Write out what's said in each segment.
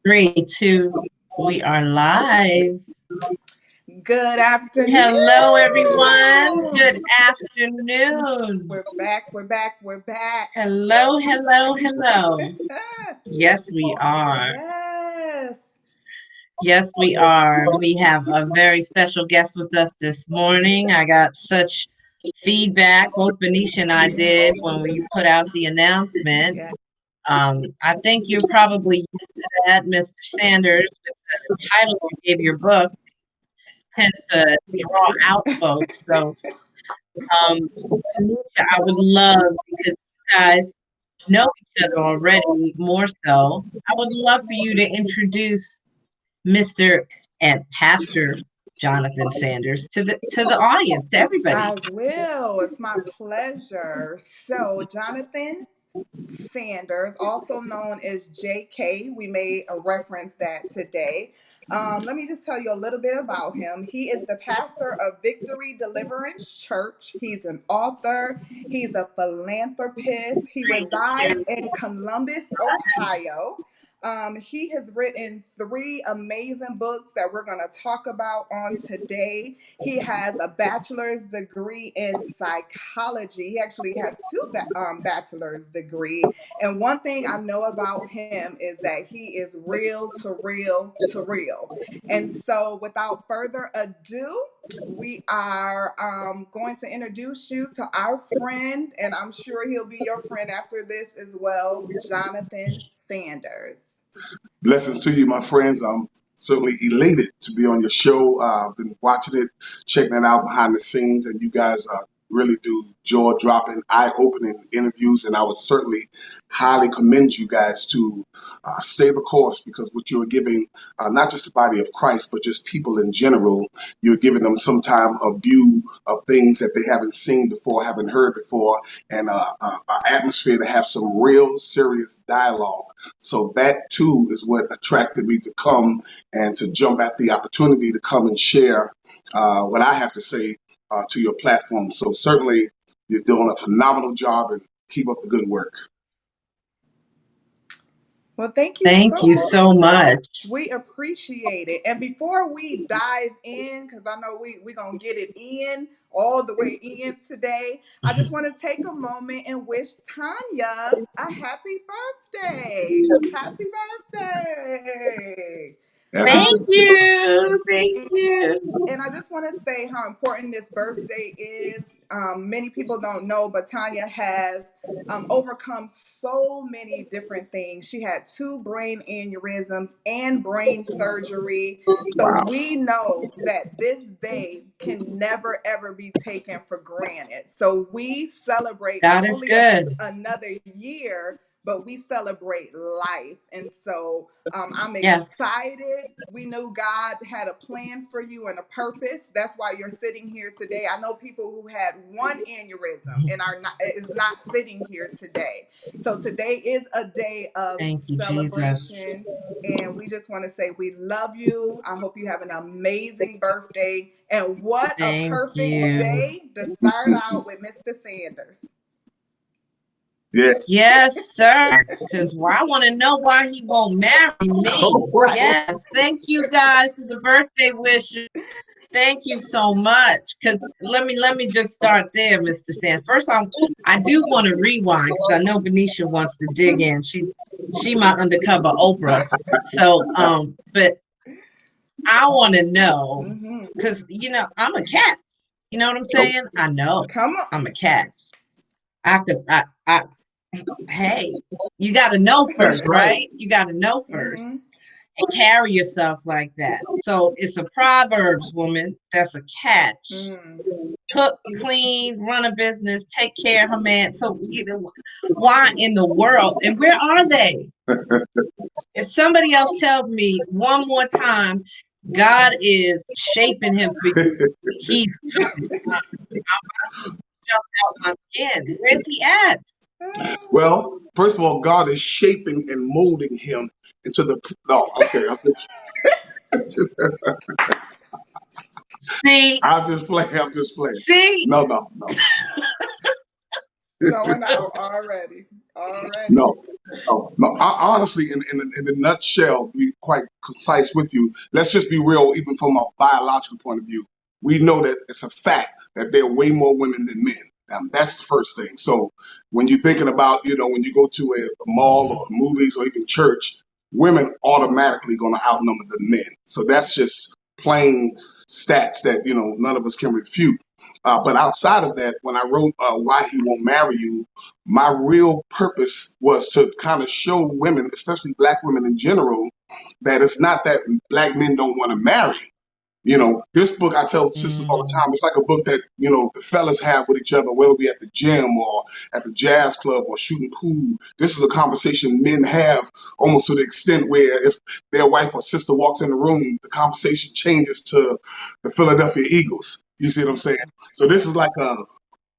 Three, two, we are live. Good afternoon. Hello, everyone. Good afternoon. We're back. Hello. Yes, we are. Yes, we are. We have a very special guest with us this morning. I got such feedback, both Benicia and I did, when we put out the announcement. Yeah. I think you're probably used to that, Mr. Sanders, with the title you gave your book, tend to draw out folks. So, Benicia, I would love, because you guys know each other already more so, I would love for you to introduce Mr. and Pastor Jonathan Sanders to the audience, to everybody. I will. It's my pleasure. So, Jonathan Sanders, also known as JK, we made a reference that today. Let me just tell you a little bit about him. He is the pastor of Victory Deliverance Church. He's an author. He's a philanthropist. He resides in Columbus, Ohio. He has written 3 amazing books that we're going to talk about on today. He has a bachelor's degree in psychology. He actually has 2 bachelor's degree. And one thing I know about him is that he is real to real to real. And so without further ado, we are going to introduce you to our friend, and I'm sure he'll be your friend after this as well, Jonathan Sanders. Blessings to you, my friends. I'm certainly elated to be on your show. I've been watching it, checking it out behind the scenes, and you guys really do jaw-dropping, eye-opening interviews, and I would certainly highly commend you guys to stay the course, because what you're giving, not just the body of Christ, but just people in general, you're giving them some time a view of things that they haven't seen before, haven't heard before, and an atmosphere to have some real serious dialogue. So that too is what attracted me to come and to jump at the opportunity to come and share what I have to say to your platform. So certainly you're doing a phenomenal job, and keep up the good work. Well, thank you so much. We appreciate it. And before we dive in, because I know we're going to get it in, all the way in today, I just want to take a moment and wish Tanya a happy birthday. Happy birthday. Thank you. And I just want to say how important this birthday is. Many people don't know, but Tanya has overcome so many different things. She had 2 brain aneurysms and brain surgery. So Wow. we know that this day can never, ever be taken for granted. So we celebrate God not is only good. another year, but we celebrate life. And so I'm Yes. excited. We knew God had a plan for you and a purpose. That's why you're sitting here today. I know people who had 1 aneurysm and is not sitting here today. So today is a day of Thank you, celebration. Jesus. And we just want to say we love you. I hope you have an amazing birthday. And what Thank a perfect you. day to start out with Mr. Sanders. Yeah. Yes, sir. Because I want to know why he won't marry me. Right. Yes. Thank you guys for the birthday wishes. Thank you so much. Because let me just start there, Mr. Sands. First, I do want to rewind, because I know Benicia wants to dig in. She my undercover Oprah. So but I want to know, because I'm a cat. You know what I'm saying? I know. Come on. I'm a cat. Hey, you got to know first, right? You got to know first and carry yourself like that. So it's a Proverbs, woman. That's a catch. Cook, clean, run a business, take care of her man. So, why in the world? And where are they? If somebody else tells me one more time, God is shaping him for you, he's coming. I'm jump out my skin. Where's he at? Well, first of all, God is shaping and molding him into the. No, okay. See, I'm just playing. See, No. Showing out already. All right. No, no. Honestly, in a nutshell, to be quite concise with you, let's just be real, even from a biological point of view. We know that it's a fact that there are way more women than men. That's the first thing. So when you're thinking about, when you go to a mall or movies or even church, women automatically going to outnumber the men. So that's just plain stats that, none of us can refute. But outside of that, when I wrote Why He Won't Marry You, my real purpose was to kind of show women, especially black women in general, that it's not that black men don't want to marry. This book I tell sisters all the Mm, time, it's like a book that, the fellas have with each other, whether it be at the gym or at the jazz club or shooting pool. This is a conversation men have almost to the extent where if their wife or sister walks in the room, the conversation changes to the Philadelphia Eagles. You see what I'm saying? So this is like a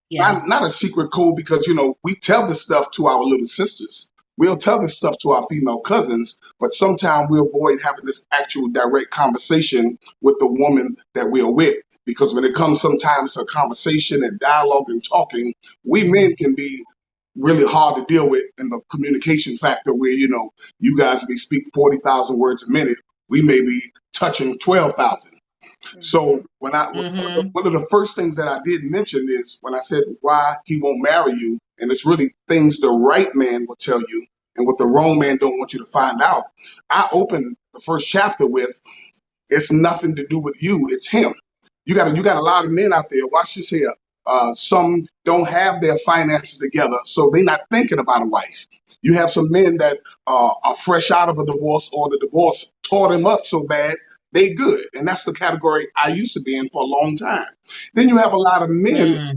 yeah. not a secret code because we tell this stuff to our little sisters. We'll tell this stuff to our female cousins, but sometimes we avoid having this actual direct conversation with the woman that we are with. Because when it comes sometimes to conversation and dialogue and talking, we men can be really hard to deal with in the communication factor where, you guys may speak 40,000 words a minute. We may be touching 12,000. So when Mm-hmm. one of the first things that I did mention is when I said why he won't marry you, and it's really things the right man will tell you and what the wrong man don't want you to find out. I opened the first chapter with it's nothing to do with you. It's him. You got a lot of men out there. Watch this here. Some don't have their finances together, so they're not thinking about a wife. You have some men that are fresh out of a divorce, or the divorce tore them up so bad they good, and that's the category I used to be in for a long time. Then you have a lot of men. Mm,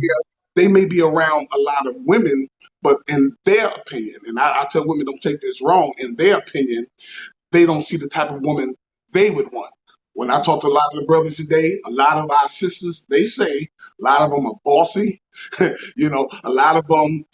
They may be around a lot of women, but in their opinion, and I tell women don't take this wrong. In their opinion, they don't see the type of woman they would want. When I talk to a lot of the brothers today, a lot of our sisters, they say a lot of them are bossy. A lot of them,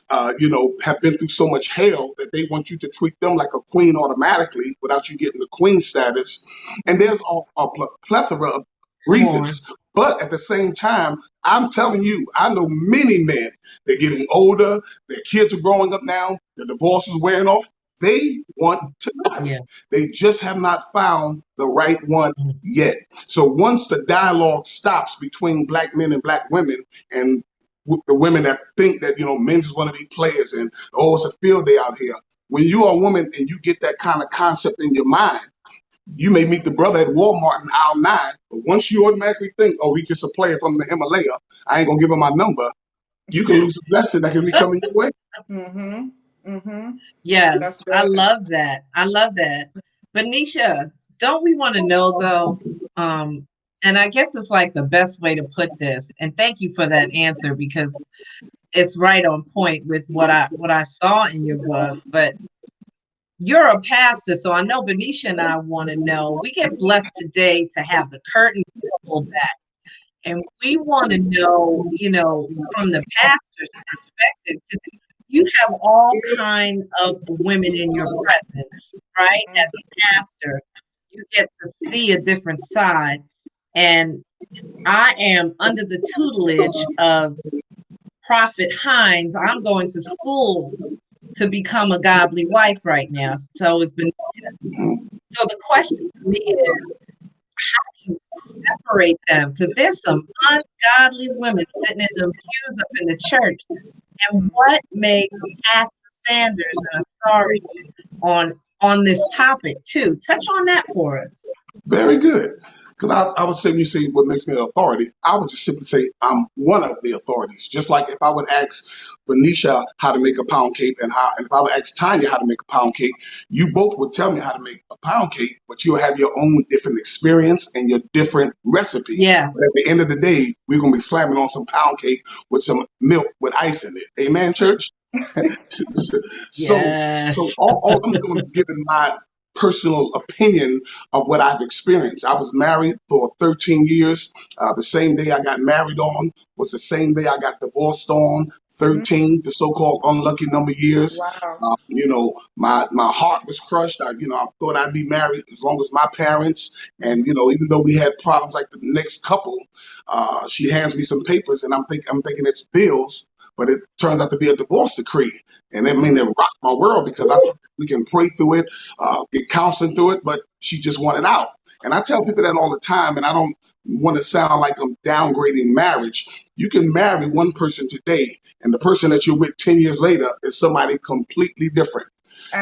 have been through so much hell that they want you to treat them like a queen automatically without you getting the queen status. And there's a plethora of come on. reasons. But at the same time, I'm telling you, I know many men, they're getting older, their kids are growing up now, the divorce is wearing off. They want to marry. Yeah. They just have not found the right one Mm, yet. So once the dialogue stops between black men and black women, and the women that think that men just want to be players and it's a field day out here. When you are a woman and you get that kind of concept in your mind, you may meet the brother at Walmart in aisle 9, but once you automatically think, oh, he's just a player from the Himalaya, I ain't gonna give him my number. You can lose a blessing that can be coming your way. Mm-hmm. Mm-hmm. That's yes, I good. love that. I love that. Benicia, don't we want to know though? And I guess it's like the best way to put this. And thank you for that answer because it's right on point with what I saw in your book. But you're a pastor, so I know Benicia and I want to know. We get blessed today to have the curtain pulled back. And we want to know, from the pastor's perspective, because you have all kind of women in your presence, right? As a pastor, you get to see a different side. And I am under the tutelage of Prophet Hines. I'm going to school to become a godly wife right now. So it's been so the question to me is you separate them because there's some ungodly women sitting in the pews up in the church. And what makes Pastor Sanders an authority on this topic too? Touch on that for us. Very good. Because I would say when you say what makes me an authority, I would just simply say I'm one of the authorities. Just like if I would ask Venetia how to make a pound cake and if I would ask Tanya how to make a pound cake, you both would tell me how to make a pound cake, but you'll have your own different experience and your different recipe. Yeah. But at the end of the day, we're gonna be slamming on some pound cake with some milk with ice in it. Amen, church? so Yes. so all I'm doing is giving my personal opinion of what I've experienced. I was married for 13 years. The same day I got married on was the same day I got divorced on. Mm-hmm. 13, the so-called unlucky number of years. Wow. My heart was crushed. I thought I'd be married as long as my parents. And even though we had problems like the next couple, she hands me some papers, and I'm thinking it's bills. but it turns out to be a divorce decree. And it mean it rocked my world because I thought we can pray through it, get counseling through it, but she just wanted out. And I tell people that all the time, and I don't want to sound like I'm downgrading marriage. You can marry one person today, and the person that you're with 10 years later is somebody completely different.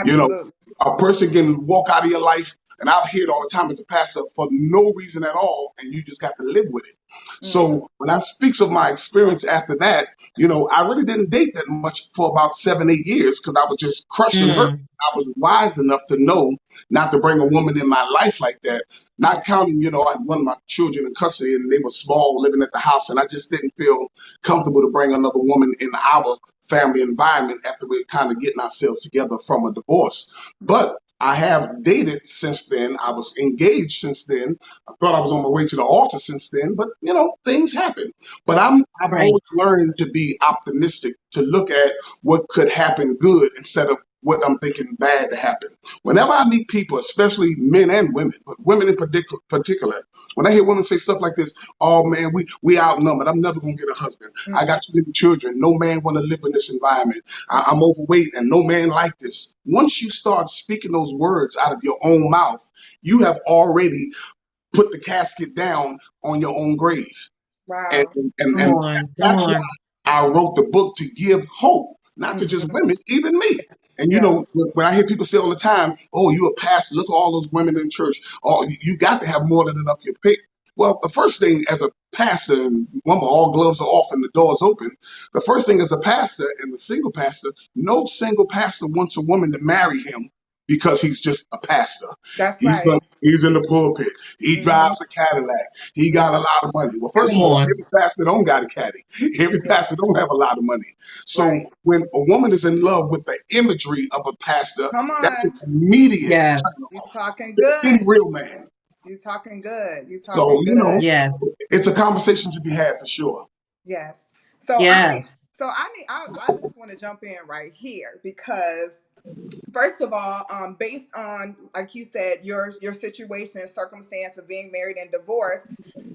You know, Absolutely. a person can walk out of your life, and I hear it all the time as a pastor for no reason at all, and you just got to live with it. Mm. So when I speaks of my experience after that, I really didn't date that much for about 7, 8 years because I was just crushing her. Mm. I was wise enough to know not to bring a woman in my life like that. Yeah. Not counting, I had one of my children in custody and they were small, living at the house, and I just didn't feel comfortable to bring another woman in our family environment after we're kind of getting ourselves together from a divorce. But I have dated since then. I was engaged since then. I thought I was on my way to the altar since then, but things happen. But I've Right. always learned to be optimistic, to look at what could happen good instead of what I'm thinking bad to happen. Whenever I meet people, especially men and women, but women in particular, when I hear women say stuff like this, oh man, we outnumbered. I'm never gonna get a husband. I got too many children. No man want to live in this environment. I'm overweight and no man like this. Once you start speaking those words out of your own mouth, you have already put the casket down on your own grave. And Wow. and Come and on. Come that's why on. I wrote the book, to give hope, not to just Mhm. women, even me. And Yeah. when I hear people say all the time, "Oh, you a pastor? Look at all those women in church." Oh, you got to have more than enough your pick. Well, the first thing as a pastor, and remember, all gloves are off and the doors open. The first thing as a pastor and the single pastor, no single pastor wants a woman to marry him because he's just a pastor. That's He's right. he's in the pulpit. He Hmm. drives a Cadillac. He got a lot of money. Well, first Come of all, on. every pastor don't got a caddy. Every Yeah. pastor don't have a lot of money. So Right. when a woman is in love with the imagery of a pastor, Come that's an on. immediate Yes. turn You on. talking Any good. real man. You talking good. You So, talking good. Yes. it's a conversation to be had for sure. Yes. So Yes. I just want to jump in right here because first of all, based on, like you said, your situation and circumstance of being married and divorced,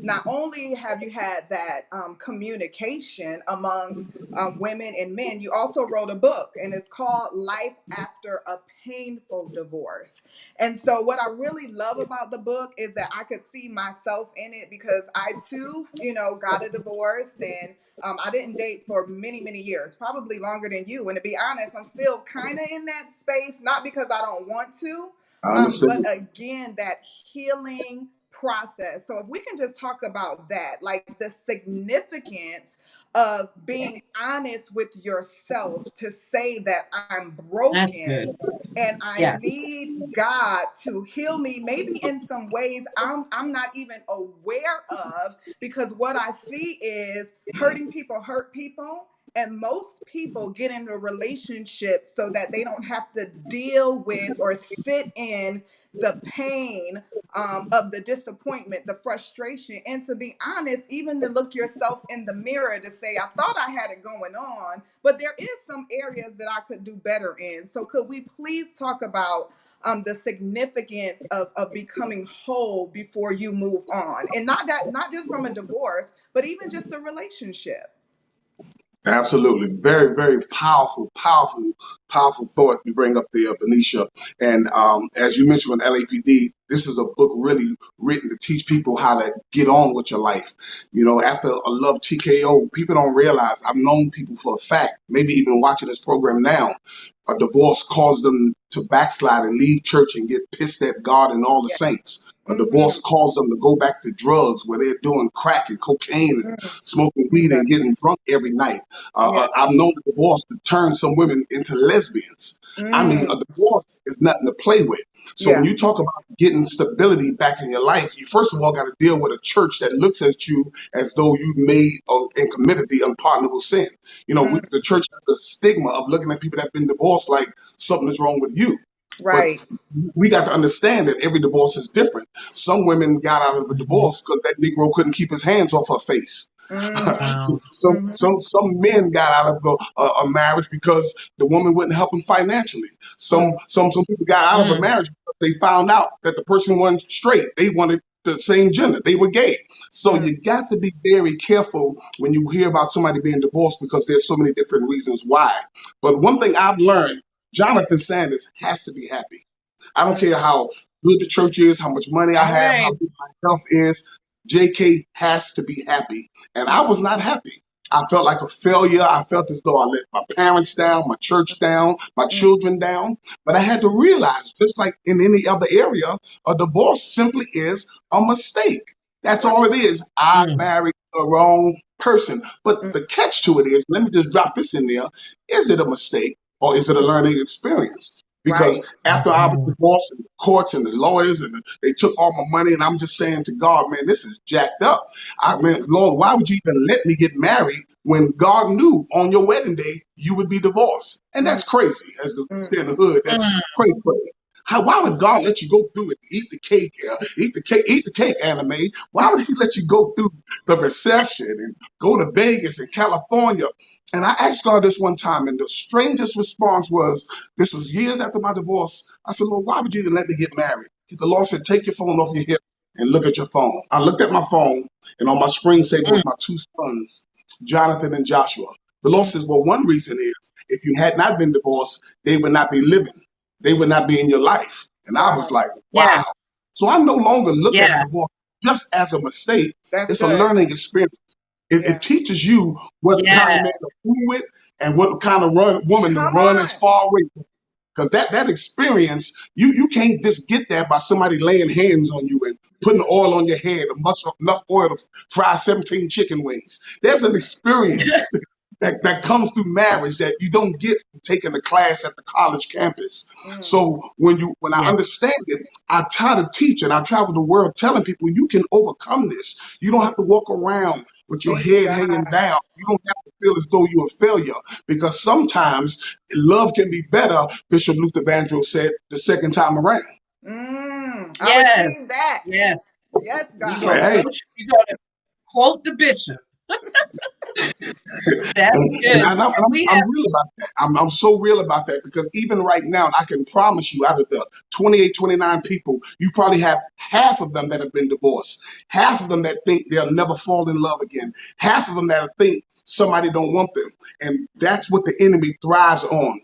not only have you had that communication amongst women and men, you also wrote a book, and it's called Life After a Painful Divorce. And so, what I really love about the book is that I could see myself in it because I too, got a divorce and I didn't date for many, many years, probably longer than you. And to be honest, I'm still kind of in that space, not because I don't want to, I understand. but again, that healing process. So if we can just talk about that, like the significance of being honest with yourself to say that I'm That's broken good. and I Yes. need God to heal me, maybe in some ways I'm not even aware of, because what I see is hurting people hurt people. And most people get into relationships so that they don't have to deal with or sit in the pain of the disappointment, the frustration, and to be honest, even to look yourself in the mirror to say, I thought I had it going on, but there is some areas that I could do better in. So could we please talk about the significance of becoming whole before you move on, and not just from a divorce, but even just a relationship. Absolutely. Very, very powerful, powerful, powerful thought you bring up there, Benicia. And as you mentioned with LAPD, this is a book really written to teach people how to get on with your life. After a love TKO, people don't realize, I've known people for a fact, maybe even watching this program now, a divorce caused them to backslide and leave church and get pissed at God and all the Yes. saints. A Mm-hmm. divorce caused them to go back to drugs where they're doing crack and cocaine and Mm. smoking weed Jesus. and getting drunk every night. Yeah. I've known a divorce to turn some women into lesbians. I mean, Mm. a divorce is nothing to play with. So when Yeah. you talk about getting stability back in your life, you first of all got to deal with a church that looks at you as though you made and committed the unpardonable sin. Mm. The church has a stigma of looking at people that have been divorced like something is wrong with you. But Right. we got to understand that every divorce is different. Some women got out of a Mhm. divorce because that Negro couldn't keep his hands off her face. Mm-hmm. Wow. Some Mm-hmm. men got out of a marriage because the woman wouldn't help them financially. Mm. Some people got out of a Mm. marriage because they found out that the person wasn't straight. They wanted the same gender. They were gay. So you got to be very careful when you hear about somebody being divorced because there's so many different reasons why. But one thing I've learned, Jonathan Sanders has to be happy. I don't care how good the church is, how much money I All have, how right. good my health is. JK has to be happy. And I was not happy. I felt like a failure. I felt as though I let my parents down, my church down, my children down. But I had to realize, just like in any other area, a divorce simply is a mistake. That's all it is. I Mm, married the wrong person. But the catch to it is, let me just drop this in there. Is it a mistake or is it a learning experience? Right. Because after I was mm, divorced and the courts and the lawyers and they took all my money and I'm just saying to God, man, this is jacked up. I mean, Lord, why would you even let me get married when God knew on your wedding day you would be divorced? And Mm, that's crazy, as the say in the mm, hood. That's mm. crazy. Why would God let you go through it? Eat the cake, eat the cake, anime. Why would He let you go through the reception and go to Vegas and California? And I asked God this one time, and the strangest response was, this was years after my divorce. I said, Lord, why would you even let me get married? The Lord said, take your phone off your hip and look at your phone. I looked at my phone, and on my screensaver was Mm, my two sons, Jonathan and Joshua. The Lord mm. says, well, one reason is if you had not been divorced, they would not be living. They would not be in your life. And I was Wow. like, wow. yes, So I no longer look at a yes, divorce just as a mistake. That's It's a good. learning experience. It Yeah. teaches you what kind of yes. man to fool with and what kind of woman to Come run as on. far away from. Because that experience, you can't just get that by somebody laying hands on you and putting oil on your head, enough oil to fry 17 chicken wings. There's an experience that comes through marriage that you don't get from taking a class at the college campus. Mm. So when I Yes, understand it, I try to teach and I travel the world telling people you can overcome this. You don't have to walk around with your Thank you, head hanging God. down. You don't have to feel as though you're a failure because sometimes love can be better, Bishop Luther Vandross said the second time around. I yes, received that. yes. Yes, You God. So, go, hey, coach. You go to quote the bishop. That's and good. And we I'm have. real about that. I'm so real about that because even right now, I can promise you, out of the 28, 29 people, you probably have half of them that have been divorced, half of them that think they'll never fall in love again, half of them that think somebody don't want them, and that's what the enemy thrives on.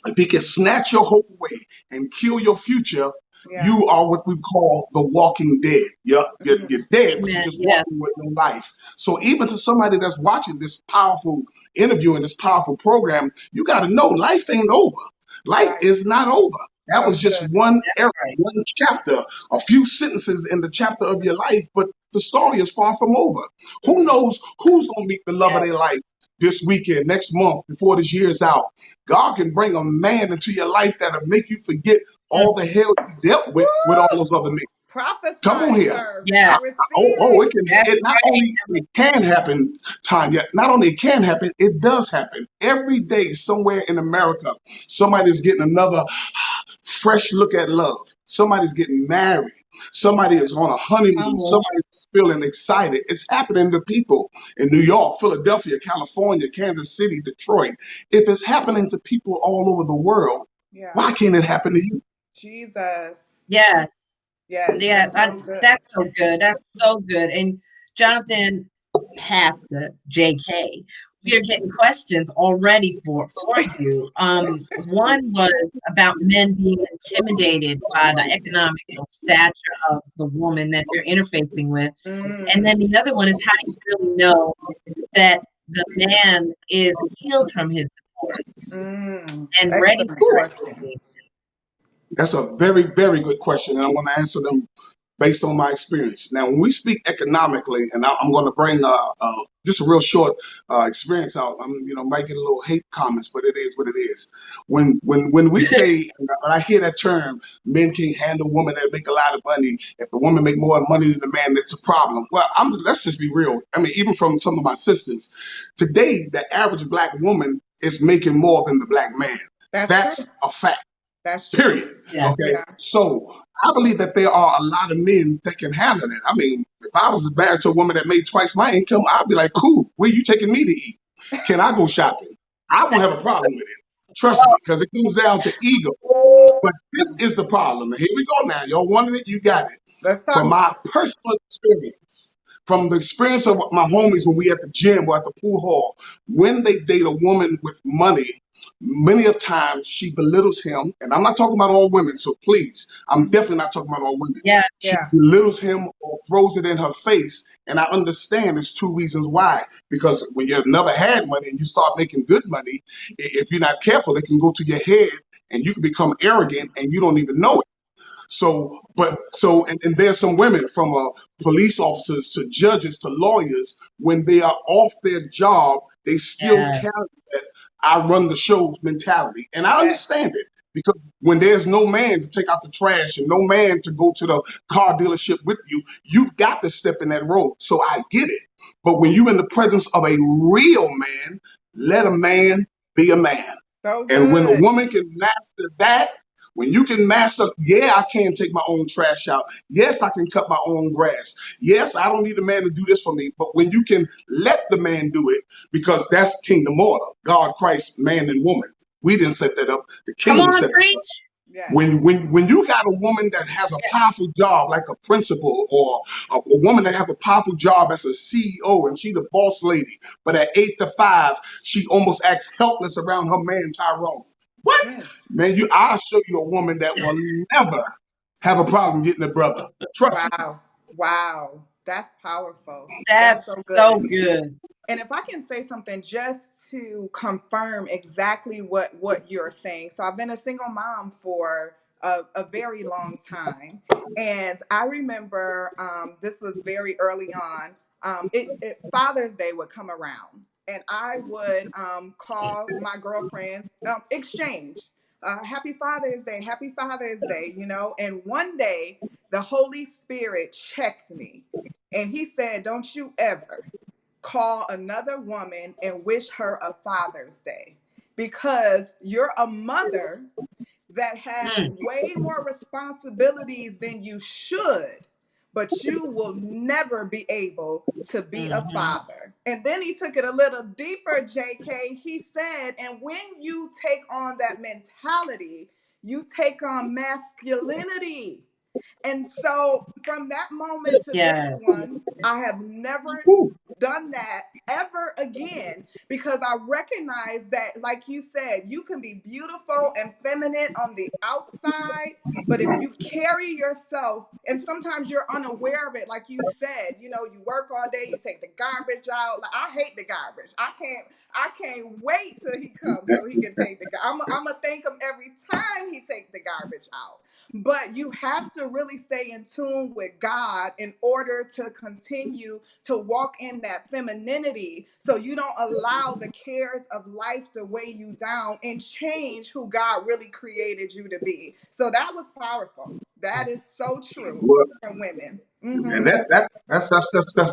If he can snatch your hope away and kill your future, Yeah. you are what we call the walking dead. You're Mm. dead, but you're Amen. just Yes, walking with no life. So even to somebody that's watching this powerful interview and this powerful program, you got to know life ain't over. Life Right. is not over. That So was just good. one that's era, right. one chapter, a few sentences in the chapter of your life, but the story is far from over. Who Mm. knows who's going to meet the love of Yes, their life this weekend, next month, before this year's out? God can bring a man into your life that'll make you forget mm, all the hell you dealt with all Woo! those other men. Come on Prophesy, here. sir. I yes. receive it. It can. That's It not right. only it can happen, Tanya. Not only it can happen, it does happen every day somewhere in America. Somebody's getting another fresh look at love. Somebody's getting married. Somebody Yeah. is on a Come honeymoon. on. Somebody's feeling excited. It's happening to people in New York, Philadelphia, California, Kansas City, Detroit. If it's happening to people all over the world, Yeah. why can't it happen to you? Jesus. Yes. Yes, Yeah, that's so good. that's so good. That's so good. And Jonathan, Pastor JK, we are getting questions already for you. One was about men being intimidated by the economical stature of the woman that they're interfacing with. And Mm. then the other one is how do you really know that the man is healed from his divorce Mm. and ready Excellent for question. it? That's a very, very good question, and I'm going to answer them based on my experience. Now, when we speak economically, and I'm going to bring just a real short experience out. Might get a little hate comments, but it is what it is. When we say, and when I hear that term, men can't handle women that make a lot of money. If the woman make more money than the man, that's a problem. Well, let's just be real. I mean, even from some of my sisters, today the average black woman is making more than the black man. That's true. That's a fact. That's true. Period. Yes. Okay. Yeah. So I believe that there are a lot of men that can handle it. I mean, if I was married to a woman that made twice my income, I'd be like, cool, where you taking me to eat? Can I go shopping? I won't have a problem with it. Trust me, because it comes down to ego. But this is the problem. Here we go now. Y'all wanted it, you got it. Let's talk From my about it. personal experience, from the experience of my homies when we at the gym or at the pool hall, when they date a woman with money, many of times she belittles him. And I'm not talking about all women, so please, I'm Hmm. definitely not talking about all women. Yeah. She Yeah. belittles him or throws it in her face. And I understand there's two reasons why. Because when you've never had money and you start making good money, if you're not careful, it can go to your head and you can become arrogant and you don't even know it. And there's some women from police officers to judges to lawyers, when they are off their job, they still Yeah. carry that I run the show's mentality. And I Yes. understand it because when there's no man to take out the trash and no man to go to the car dealership with you, you've got to step in that role. So I get it. But when you're in the presence of a real man, let a man be a man. So And when a good. woman can master that, when you can master, yeah, I can take my own trash out. Yes, I can cut my own grass. Yes, I don't need a man to do this for me. But when you can let the man do it, because that's kingdom order, God, Christ, man, and woman. We didn't set that up. The Come kingdom on, set it up. preach. Yes. When you got a woman that has a powerful job like a principal, or a woman that has a powerful job as a CEO and she the boss lady, but at 8 to 5 she almost acts helpless around her man Tyrone. What? Mm. Man, I'll show you a woman that will never have a problem getting a brother. Trust me. Wow. Wow. That's powerful. That's That's so so good. good. And if I can say something just to confirm exactly what you're saying. So I've been a single mom for a very long time. And I remember this was very early on. Father's Day would come around, and I would call my girlfriends, exchange. Happy Father's Day, Happy Father's Day, And one day the Holy Spirit checked me, and he said, "Don't you ever call another woman and wish her a Father's Day, because you're a mother that has Mm, way more responsibilities than you should, but you will never be able to be a hmm. father." And then he took it a little deeper, JK. He said, and when you take on that mentality, you take on masculinity. And so from that moment to this Yes. one, I have never Woo. done that ever again, because I recognize that, like you said, you can be beautiful and feminine on the outside, but if you carry yourself, and sometimes you're unaware of it, like you said, you work all day, you take the garbage out. Like, I hate the garbage. I can't wait till he comes so he can take the garbage. I'm gonna thank him every time he take the garbage out. But you have to really stay in tune with God in order to continue to walk in that femininity, so you don't allow the cares of life to weigh you down and change who God really created you to be. So that was powerful. That is so true for women. And Mm-hmm. that's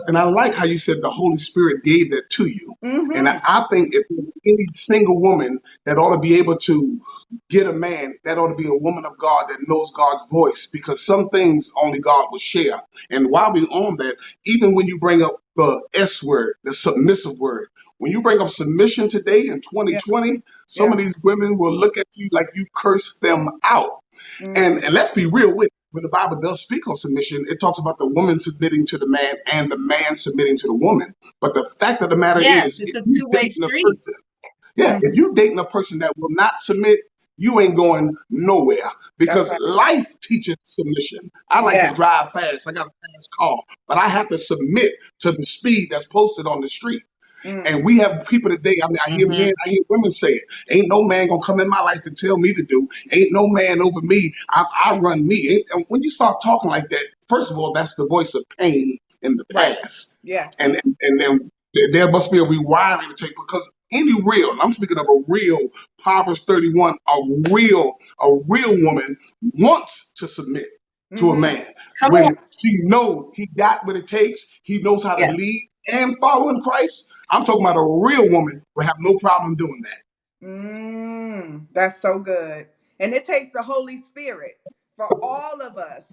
and I like how you said the Holy Spirit gave that to you. And Mm-hmm. I think if there's any single woman that ought to be able to get a man, that ought to be a woman of God that knows God's voice, because some things only God will share. And while we're on that, even when you bring up the S word, the submissive word, when you bring up submission today in Yeah. 2020, some of Yeah. these women will look at you like you curse them out. Mm. And let's be real with it. When the Bible does speak on submission, it talks about the woman submitting to the man and the man submitting to the woman. But the fact of the matter Yes, is, it's if a you two-way dating a street. person, yeah, Mm. if you dating a person that will not submit, you ain't going nowhere, That's because right. life teaches submission. I like to Yeah. drive fast. I got a fast car, but I have to submit to the speed that's posted on the street. Mm. And we have people today. I mean, I hear Hmm. men, I hear women say it. Ain't no man gonna come in my life and tell me to do. Ain't no man over me. I run me. And when you start talking like that, first of all, that's the voice of pain in the Right. past. Yes. And then there must be a rewiring to take, because any real, and I'm speaking of a real Proverbs 31, a real woman wants to submit to a Mm-hmm. man Come on. when he know he got what it takes. He knows how to Yes. lead and follow in Christ. I'm talking about a real woman will have no problem doing that. That's so good. And it takes the Holy Spirit for all of us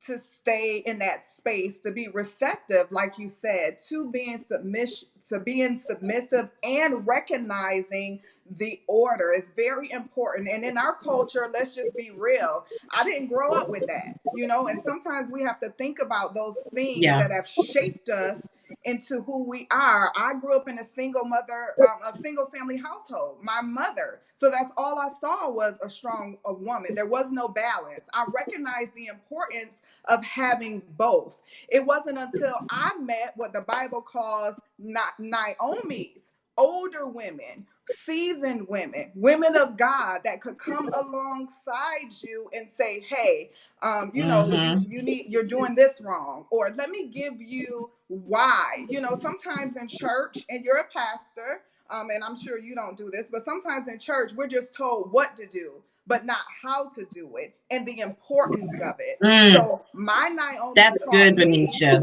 to stay in that space, to be receptive, like you said, to being submission, to being submissive, and recognizing the order. It's very important. And in our culture, let's just be real. I didn't grow up with that, and sometimes we have to think about those things Yeah. that have shaped us into who we are. I grew up in a single mother, a single family household. My mother. So that's all I saw was a strong woman. There was no balance. I recognized the importance of having both. It wasn't until I met what the Bible calls Naomi's, older women, seasoned women, women of God that could come alongside you and say, hey, Mm-hmm. you're doing this wrong, or let me give you why. Sometimes in church, and you're a pastor, and I'm sure you don't do this, but sometimes in church we're just told what to do, but not how to do it and the importance of it. Mm, So my Naomi that's good, taught me, Benicia.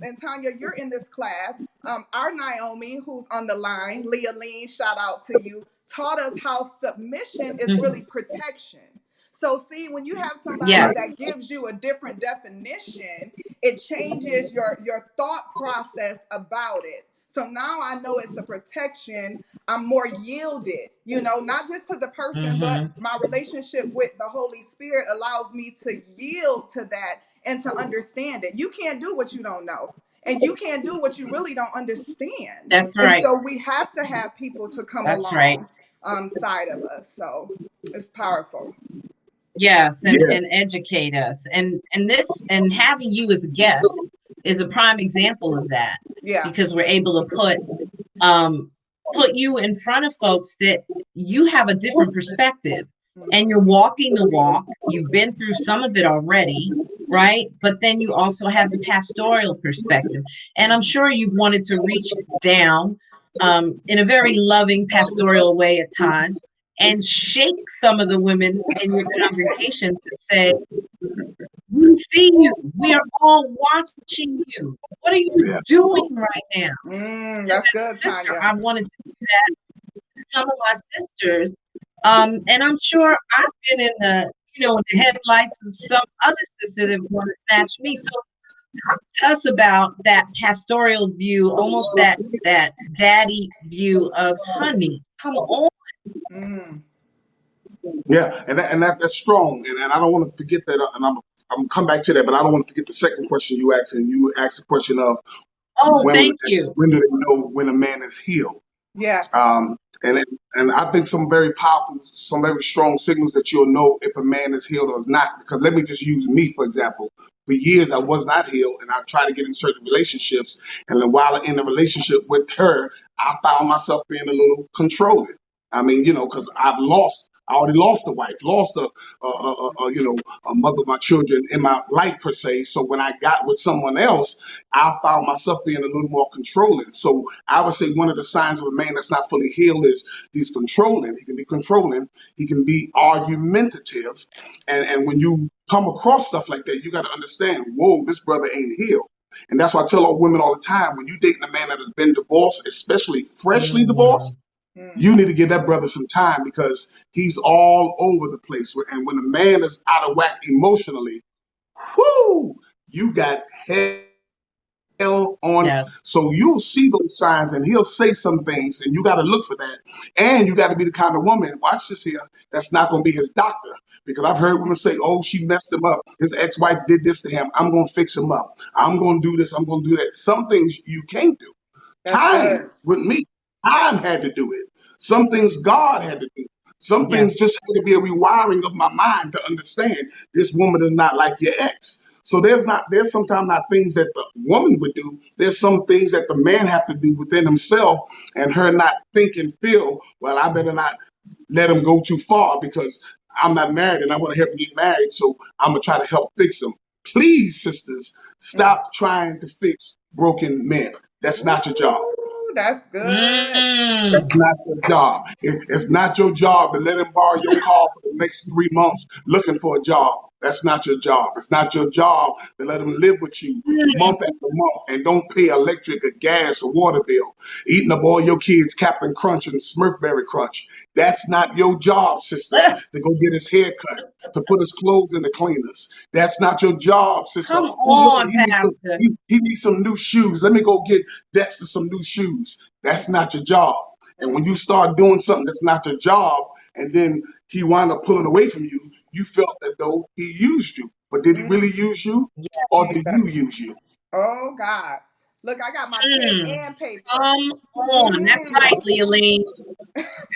and Tanya, you're in this class. Our Naomi, who's on the line, Leah Lean, shout out to you, taught us how submission is really Mhm. protection. So see, when you have somebody Yes. that gives you a different definition, it changes your thought process about it. So now I know it's a protection. I'm more yielded, not just to the person, but Mm-hmm. my relationship with the Holy Spirit allows me to yield to that and to understand it. You can't do what you don't know, and you can't do what you really don't understand. That's And right. so we have to have people to come That's right. along side of us. So it's powerful. Yes, and Yes. educate us. And this and having you as a guest is a prime example of that Yeah. because we're able to um put you in front of folks that you have a different perspective and you're Hmm. walking the walk. You've been through some of it already, right? But then you also have the pastoral perspective. And I'm sure you've wanted to reach down in a very loving pastoral way at times and shake some of the women in your congregation to say, we see you. We are all watching you. What are you Yeah. doing right now? Because That's as good, a sister, Tanya. I wanted to do that with some of my sisters. And I'm sure I've been in the headlights of some other sister that want to snatch me. So talk to us about that pastoral view, almost that daddy view of honey. Come on. Mm. Yeah, and that's strong, and I don't want to forget that, and I'm gonna come back to that, but I don't want to forget the second question you asked, and you asked the question of Oh, women thank you. when do they know when a man is healed? Yes. Um, and I think some very powerful, some very strong signals that you'll know if a man is healed or is not. Because let me just use me for example. For years I was not healed, and I tried to get in certain relationships. And then while in a relationship with her, I found myself being a little controlling. I mean, because I already lost a wife, lost a mother of my children in my life per se. So when I got with someone else, I found myself being a little more controlling. So I would say one of the signs of a man that's not fully healed is he's controlling. He can be controlling. He can be argumentative. And when you come across stuff like that, you got to understand, whoa, this brother ain't healed. And that's why I tell all women all the time, when you dating a man that has been divorced, especially freshly Mm, divorced, Mm. you need to give that brother some time because he's all over the place. And when a man is out of whack emotionally, whoo, you got hell on. yes. So you'll see those signs and he'll say some things and you got to look for that. And you got to be the kind of woman, watch this here, that's not going to be his doctor. Because I've heard women say, oh, she messed him up. His ex-wife did this to him. I'm going to fix him up. I'm going to do this. I'm going to do that. Some things you can't do. That's good. Time with me. Time had to do it. Some things God had to do. Some things Yes. just had to be a rewiring of my mind to understand this woman is not like your ex. So there's sometimes not things that the woman would do. There's some things that the man have to do within himself and her not think and feel, well, I better not let him go too far because I'm not married and I want to help him get married. So I'm gonna try to help fix him. Please, sisters, Mm. stop trying to fix broken men. That's not your job. Ooh, that's good. That's Mm, not your job. It's not your job to let him borrow your car for the next 3 months looking for a job. That's not your job. It's not your job to let him live with you mm. month after month and don't pay electric or gas or water bill. Eating up all your kids' Captain Crunch and Smurfberry Crunch. That's not your job, sister, to go get his hair cut, to put his clothes in the cleaners. That's not your job, sister. Come Oh, Lord, on, he needs some, Pastor. he needs some new shoes. Let me go get Dexter some new shoes. That's not your job. And when you start doing something that's not your job, and then he wound up pulling away from you, you felt that though he used you. But did he really use you, or did you Jesus. use you? Oh God. Look, I got my pen Mm. and paper. Come on. That's Hmm right, Leoline.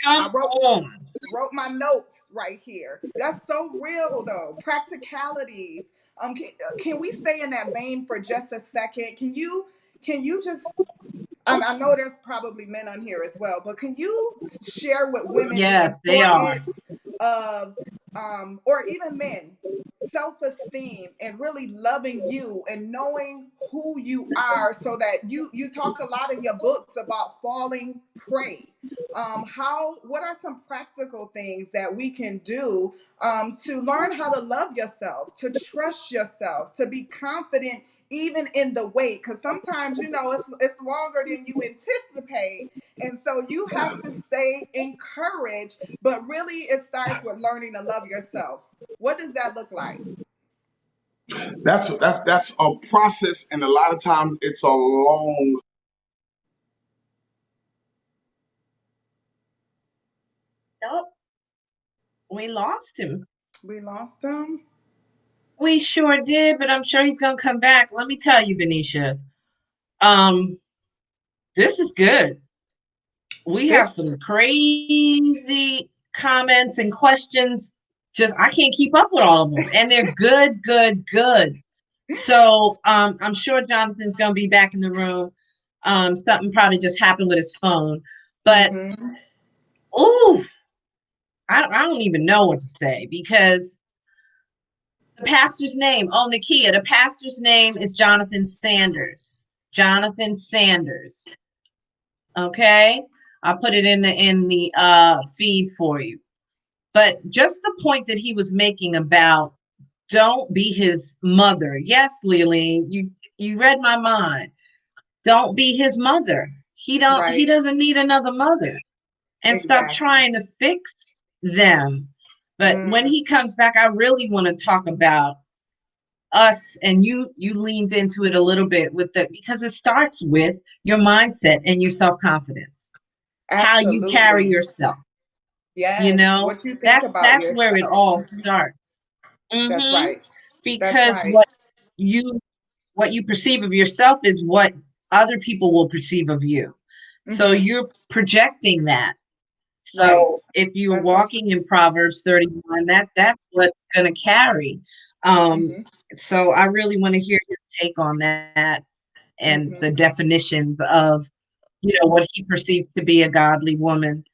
Come I on. wrote my notes right here. That's so real though. Practicalities. Can we stay in that vein for just a second? Can you just I know there's probably men on here as well, but can you share with women the Yes, they are. importance of or even men, self-esteem and really loving you and knowing who you are, so that you talk a lot in your books about falling prey. How what are some practical things that we can do to learn how to love yourself, to trust yourself, to be confident even in the wait? Because sometimes it's longer than you anticipate, and so you have to stay encouraged. But really, it starts with learning to love yourself. What does that look like? That's a process, and a lot of times it's a long. Nope. We lost him. We lost them. We sure did, but I'm sure he's gonna come back. Let me tell you, Benicia. Um, this is good. We have This. some crazy comments and questions. Just I can't keep up with all of them. And they're good, good, good. So I'm sure Jonathan's gonna be back in the room. Something probably just happened with his phone. But Mm-hmm. ooh, I don't even know what to say because the pastor's name, oh Nakia, the pastor's name is Jonathan Sanders. Jonathan Sanders. Okay. I'll put it in the feed for you. But just the point that he was making about don't be his mother. Yes, Leland, you read my mind. Don't be his mother. He Right. doesn't need another mother. And stop Exactly. trying to fix them. But when Mm, he comes back, I really want to talk about us, and you leaned into it a little bit with the because it starts with your mindset and your self-confidence, how you carry absolutely. yourself. you Yes. know What you think that's about that's where it yourself. all Mhm. starts. That's hmm right. That's because right. you what you perceive of yourself is what other people will perceive of you, so Mm-hmm. you're projecting that. Right. So if you're That's so walking in Proverbs 31, that's what's going to carry. um true. so I really want to hear his take on that and the Mm-hmm. definitions of what he perceives to be a godly woman,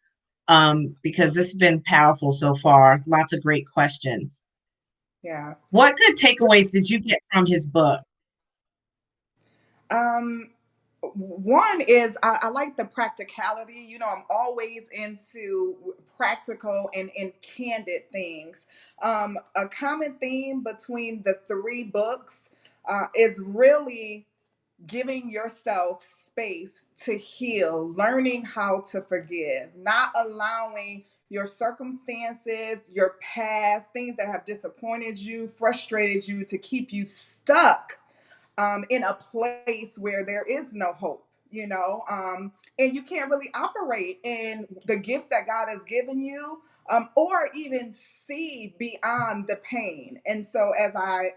because this has been powerful so far. Lots of great questions. Yeah. What good takeaways did you get from his book? Um, One is I like the practicality. I'm always into practical and candid things. A common theme between the three books is really giving yourself space to heal, learning how to forgive, not allowing your circumstances, your past, things that have disappointed you, frustrated you, to keep you stuck in a place where there is no hope, and you can't really operate in the gifts that God has given you, or even see beyond the pain. And so, as I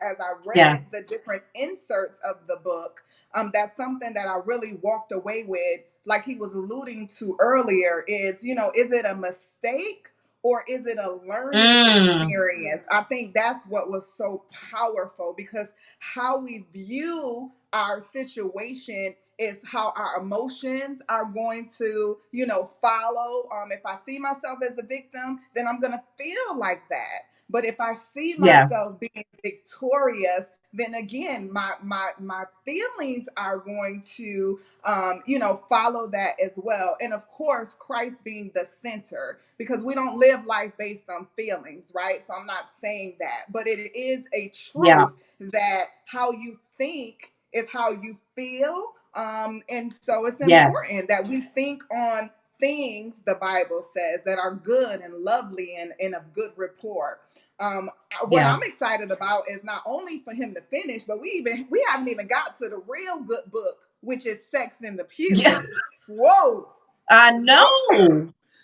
read Yes. the different inserts of the book, that's something that I really walked away with. Like he was alluding to earlier, is it a mistake or is it a learning mm, experience? I think that's what was so powerful, because how we view our situation is how our emotions are going to, follow. If I see myself as a victim, then I'm going to feel like that. But if I see yes. myself being victorious, then again, my feelings are going to, follow that as well. And of course, Christ being the center, because we don't live life based on feelings, right? So I'm not saying that, but it is a Yeah. truth that how you think is how you feel. And so it's Yes. important that we think on things, the Bible says, that are good and lovely and of good report. What Yeah. I'm excited about is not only for him to finish, but we haven't even got to the real good book, which is Sex in the Pew. Yeah. Whoa. I know.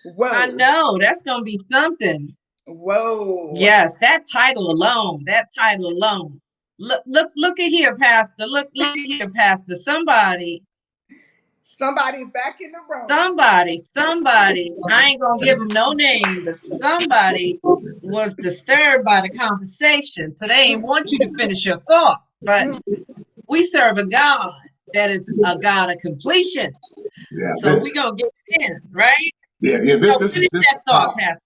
I Whoa. know. That's gonna be something. Whoa. Yes, that title alone. That title alone. Look at here, Pastor. Look at here, Pastor. Somebody's back in the room. Somebody. I ain't gonna give them no name, but somebody was disturbed by the conversation. So they ain't want you to finish your thought. But we serve a God that is a God of completion. Yeah, So we gonna get it in, right? yeah. So This finish is that thought, powerful. Pastor.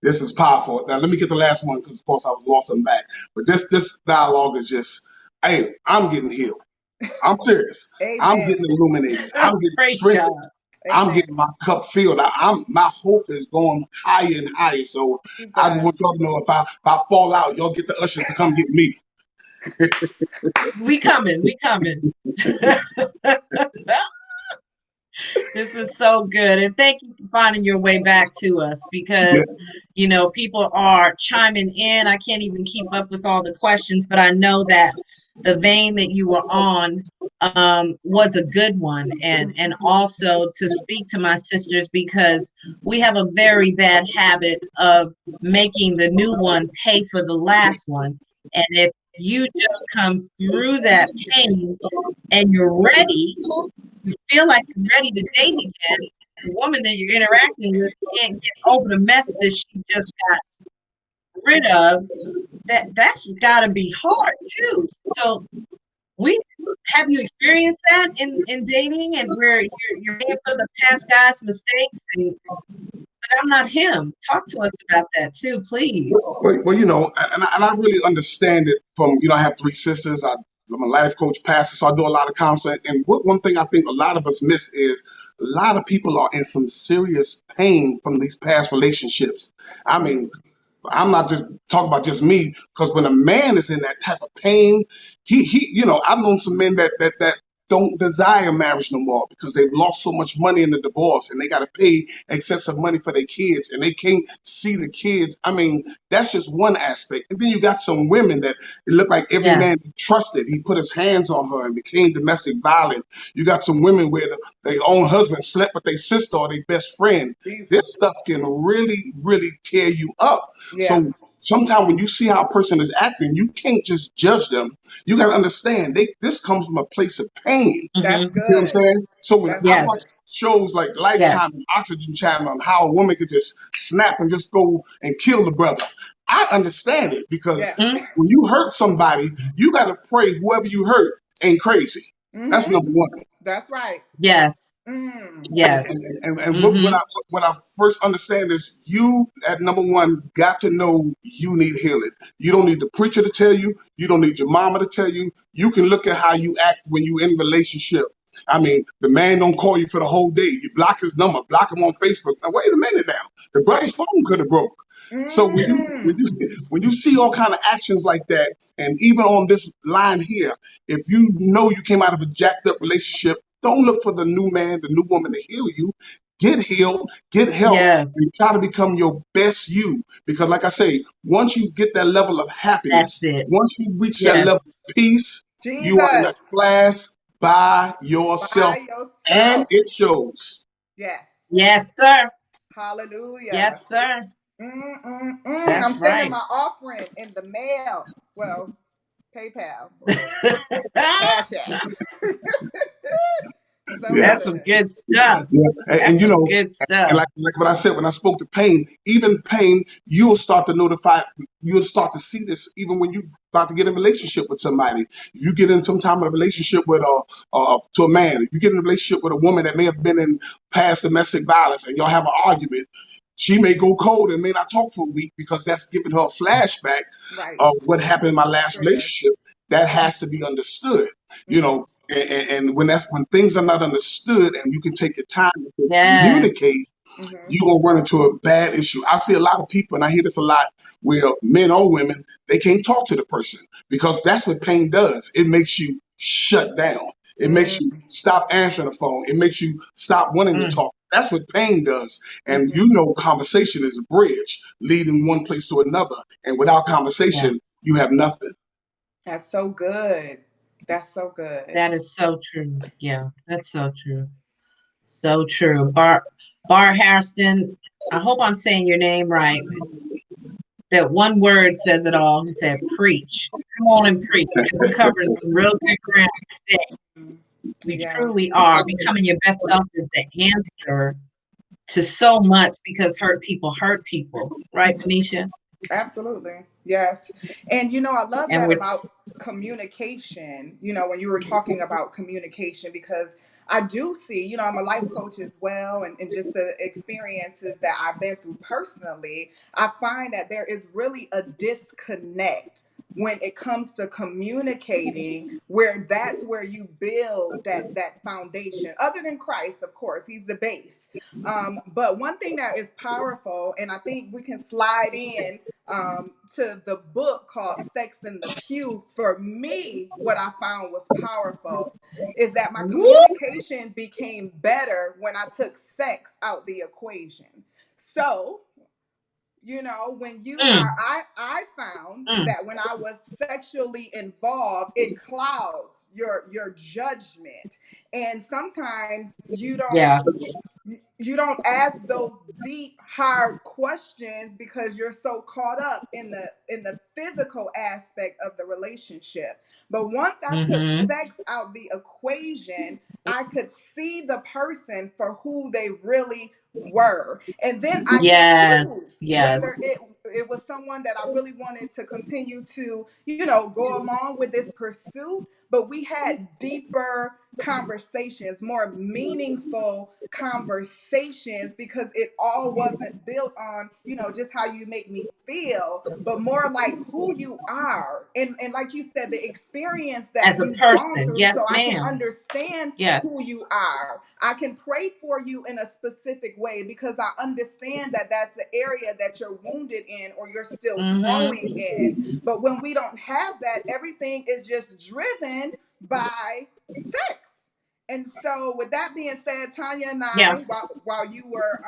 This is powerful. Now let me get the last one because of course I was lost them back. But this dialogue is just, hey, I'm getting healed. I'm serious. I'm Amen. getting illuminated. I'm getting Praise God. strengthened. I'm Amen. getting my cup filled. My hope is going higher and higher. So I just Jesus. want y'all to know if I fall out, y'all get the ushers to come get me. We coming. This is so good. And thank you for finding your way back to us Yeah, because, people are chiming in. I can't even keep up with all the questions, but I know that the vein that you were on was a good one. And also to speak to my sisters because we have a very bad habit of making the new one pay for the last one. And if you just come through that pain and you're ready, you feel like you're ready to date again, the woman that you're interacting with can't get over the mess that she just got rid of, that's got to be hard too. So we have you experienced that in dating and where you're paying for the past guy's mistakes but I'm not him. Talk to us about that too, please. well, and I really understand it from, I have three sisters. I'm a life coach, pastor, so I do a lot of counseling. And one thing I think a lot of us miss is a lot of people are in some serious pain from these past relationships. I mean, I'm not just talking about just me, because when a man is in that type of pain, I've known some men that don't desire marriage no more because they've lost so much money in the divorce and they got to pay excessive money for their kids and they can't see the kids. I mean, that's just one aspect. And then you got some women that it look like every Yeah. man he trusted, he put his hands on her and became domestic violent. You got some women where their own husband slept with their sister or their best friend. This Jesus. stuff can really, really tear you up. Yeah. So sometimes when you see how a person is acting, you can't just judge them. You got to understand this comes from a place of pain. That's Mm-hmm. You see what I'm good. saying? So when That's I good. watch Yes. shows like Yes. Lifetime and Oxygen Channel on how a woman could just snap and just go and kill the brother, I understand it because Yes. Mm-hmm. when you hurt somebody, you got to pray whoever you hurt ain't crazy. That's Mm-hmm. number one. That's right. Yes. Mm. And, Yes. and Mm-hmm. what I first understand is you at number one got to know you need healing. You don't need the preacher to tell you. You don't need your mama to tell you. You can look at how you act when you in relationship. I mean, the man don't call you for the whole day. You block his number, block him on Facebook. Now wait a minute now. The brother's Right. phone could have broke. So Mm. when you see all kind of actions like that, and even on this line here, if you know you came out of a jacked up relationship, don't look for the new man, the new woman to heal you. Get healed, get help, Yes. and try to become your best you. Because, like I say, once you get that level of That's happiness, it. once you reach that Yes. level of peace, you are in Jesus. a class by yourself, By and yourself. it shows. Yes. Yes, sir. Hallelujah. Yes, sir. Mm-mm-mm. I'm That's sending right. my offering in the mail. Well, PayPal or Cash App. So Yeah. That's some good. good stuff. Yeah, and That's you some know, good and stuff. like what I said when I spoke to pain, even pain, you'll start to notify, you'll start to see this even when you about to get in a relationship with somebody. If you get in some time of a relationship with to a man, if you get in a relationship with a woman that may have been in past domestic violence, and y'all have an argument, she may go cold and may not talk for a week because that's giving her a flashback Right. of what happened in my last Trigger. relationship. That has to be understood, you Mm-hmm. know. And when things are not understood, and you can take your time to Yes. communicate, Mm-hmm. you're gonna run into a bad issue. I see a lot of people, and I hear this a lot, where men or women they can't talk to the person because that's what pain does. It makes you shut down. It makes you Mm-hmm. stop answering the phone. It makes you stop wanting to Mm. talk. That's what pain does. And Mm-hmm. you know, conversation is a bridge leading one place to another. And without Yeah. conversation, you have nothing. That's so good. That's so good. That is so true. Yeah. That's so true. So true. Bar Harrison, I hope I'm saying your name right. That one word says it all. He said, preach. Come on and preach, because we're covering some real good ground today. Mm. We Yeah, truly are. Becoming your best self is the answer to so much, because hurt people. Right, Venetia? absolutely. Yes. And I love And that we're about communication, when you were talking about communication, because I do see, I'm a life coach as well, and just the experiences that I've been through personally, I find that there is really a disconnect when it comes to communicating, where that's where you build that foundation, other than Christ, of course, he's the base. But one thing that is powerful, and I think we can slide in to the book called Sex in the Pew. For me, what I found was powerful is that my woo, communication became better when I took sex out the equation. So, when you are, mm, I found mm. that when I was sexually involved, it clouds your judgment. And sometimes Yeah. you don't ask those deep hard questions because you're so caught up in the physical aspect of the relationship. But once I took Mm-hmm. sex out the equation, I could see the person for who they really were, and then I could Yes. choose Yes. whether it was someone that I really wanted to continue to go along with this pursuit. But we had deeper conversations, more meaningful conversations, because it all wasn't built on, just how you make me feel, but more like who you are. And like you said, the experience that As a you've gone person. through, Yes, so I can ma'am. understand Yes. who you are. I can pray for you in a specific way because I understand that that's the area that you're wounded in or you're still growing Mm-hmm. in. But when we don't have that, everything is just driven by sex. And so, with that being said, Tanya and Yeah. I, while you were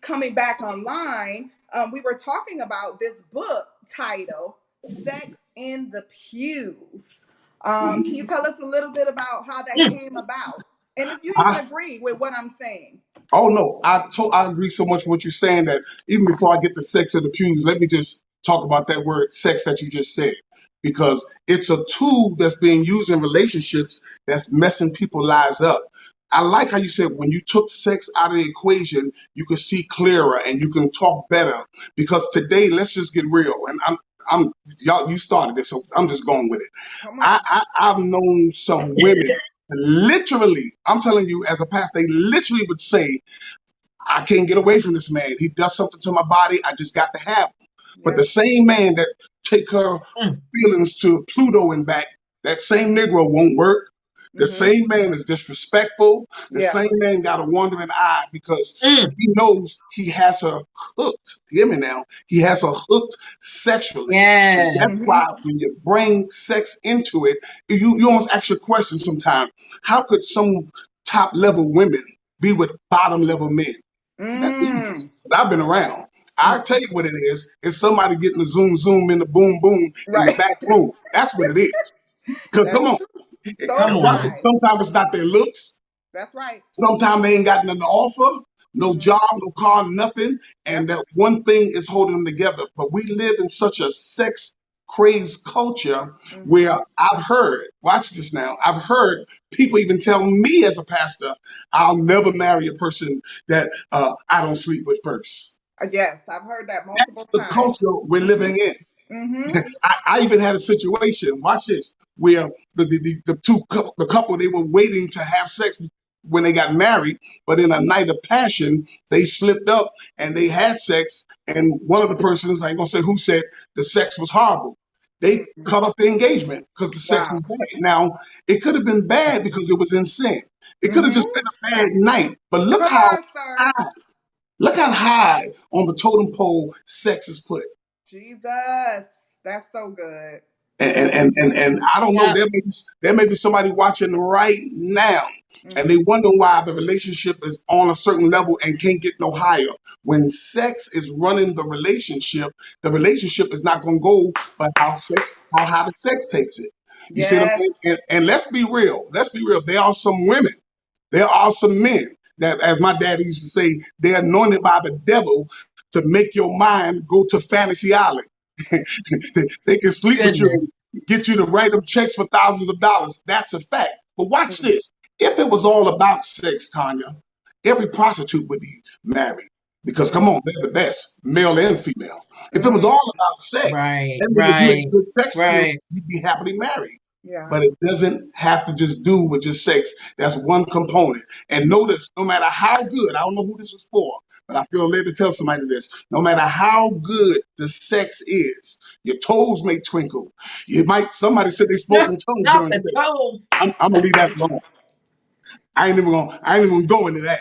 coming back online, we were talking about this book title, Sex in the Pews. Can you tell us a little bit about how that Mm. came about? And if you even I, agree with what I'm saying. oh no, I agree so much with what you're saying that even before I get to sex in the pews, let me just talk about that word sex that you just said. Because it's a tool that's being used in relationships that's messing people's lives up. I like how you said when you took sex out of the equation, you could see clearer and you can talk better. Because today, let's just get real. And I'm y'all, you started this, so I'm just going with it. Come on. I've known some women literally, I'm telling you, as a pastor, they literally would say, I can't get away from this man. He does something to my body. I just got to have him. But Yeah. the same man that take her Mm. feelings to Pluto and back, that same Negro won't work. The Mm-hmm. same man is disrespectful. The Yeah. same man got a wandering eye because Mm. he knows he has her hooked. Hear me now. He has her hooked sexually. And Yes. that's Mm-hmm. why when you bring sex into it, you almost ask your question sometimes. How could some top level women be with bottom level men? That's easy. Mm. I've been around. I'll tell Mm. you what it is. It's somebody getting the zoom zoom in the boom boom in the Right. back room. That's what it is. Because come That's on, true. So Come is on. wise. sometimes it's not their looks. That's right. Sometimes they ain't got nothing to offer. No Mm-hmm. job, no car, nothing. And Yep. that one thing is holding them together. But we live in such a sex crazed culture where Mm-hmm. I've heard, watch this now, I've heard people even tell me as a pastor, I'll never marry a person that I don't sleep with first. Yes, I've heard that That's multiple the times. culture we're living in. Mm-hmm. I even had a situation, watch this, where the couple they were waiting to have sex when they got married, but in a night of passion, they slipped up and they had sex. And one of the persons, I ain't gonna say who, said the sex was horrible. They Mm-hmm. cut off the engagement because the sex Wow. was bad. Now, it could have been bad because it was in sin. It could have just Mm-hmm. been a bad night. But Come on, sir. look how high on the totem pole sex is put. Jesus. That's so good. And I don't know. Yeah. There may be somebody watching right now, and they Mm-hmm. wonder why the relationship is on a certain level and can't get no higher. When sex is running the relationship is not going to go by how high the sex takes it. You see what I'm Yes. saying? And let's be real. Let's be real. There are some women. There are some men that, as my daddy used to say, they're anointed by the devil to make your mind go to fantasy island. They can sleep with you, Goodness. get you to write them checks for thousands of dollars. That's a fact. But watch Mm, this. If it was all about sex, Tanya, every prostitute would be married. Because come mm, on, they're the best, male and female. If it was mm, all about sex, Right, and if you had right, good sex skills, right. you'd be happily married. yeah. But it doesn't have to just do with just sex. That's one component. And notice, no matter how good, I don't know who this is for, but I feel led to tell somebody this. No matter how good the sex is, your toes may twinkle. You might, somebody said they spoke No, in tongues not during the sex. toes. I'm gonna leave that alone. I ain't even going into that.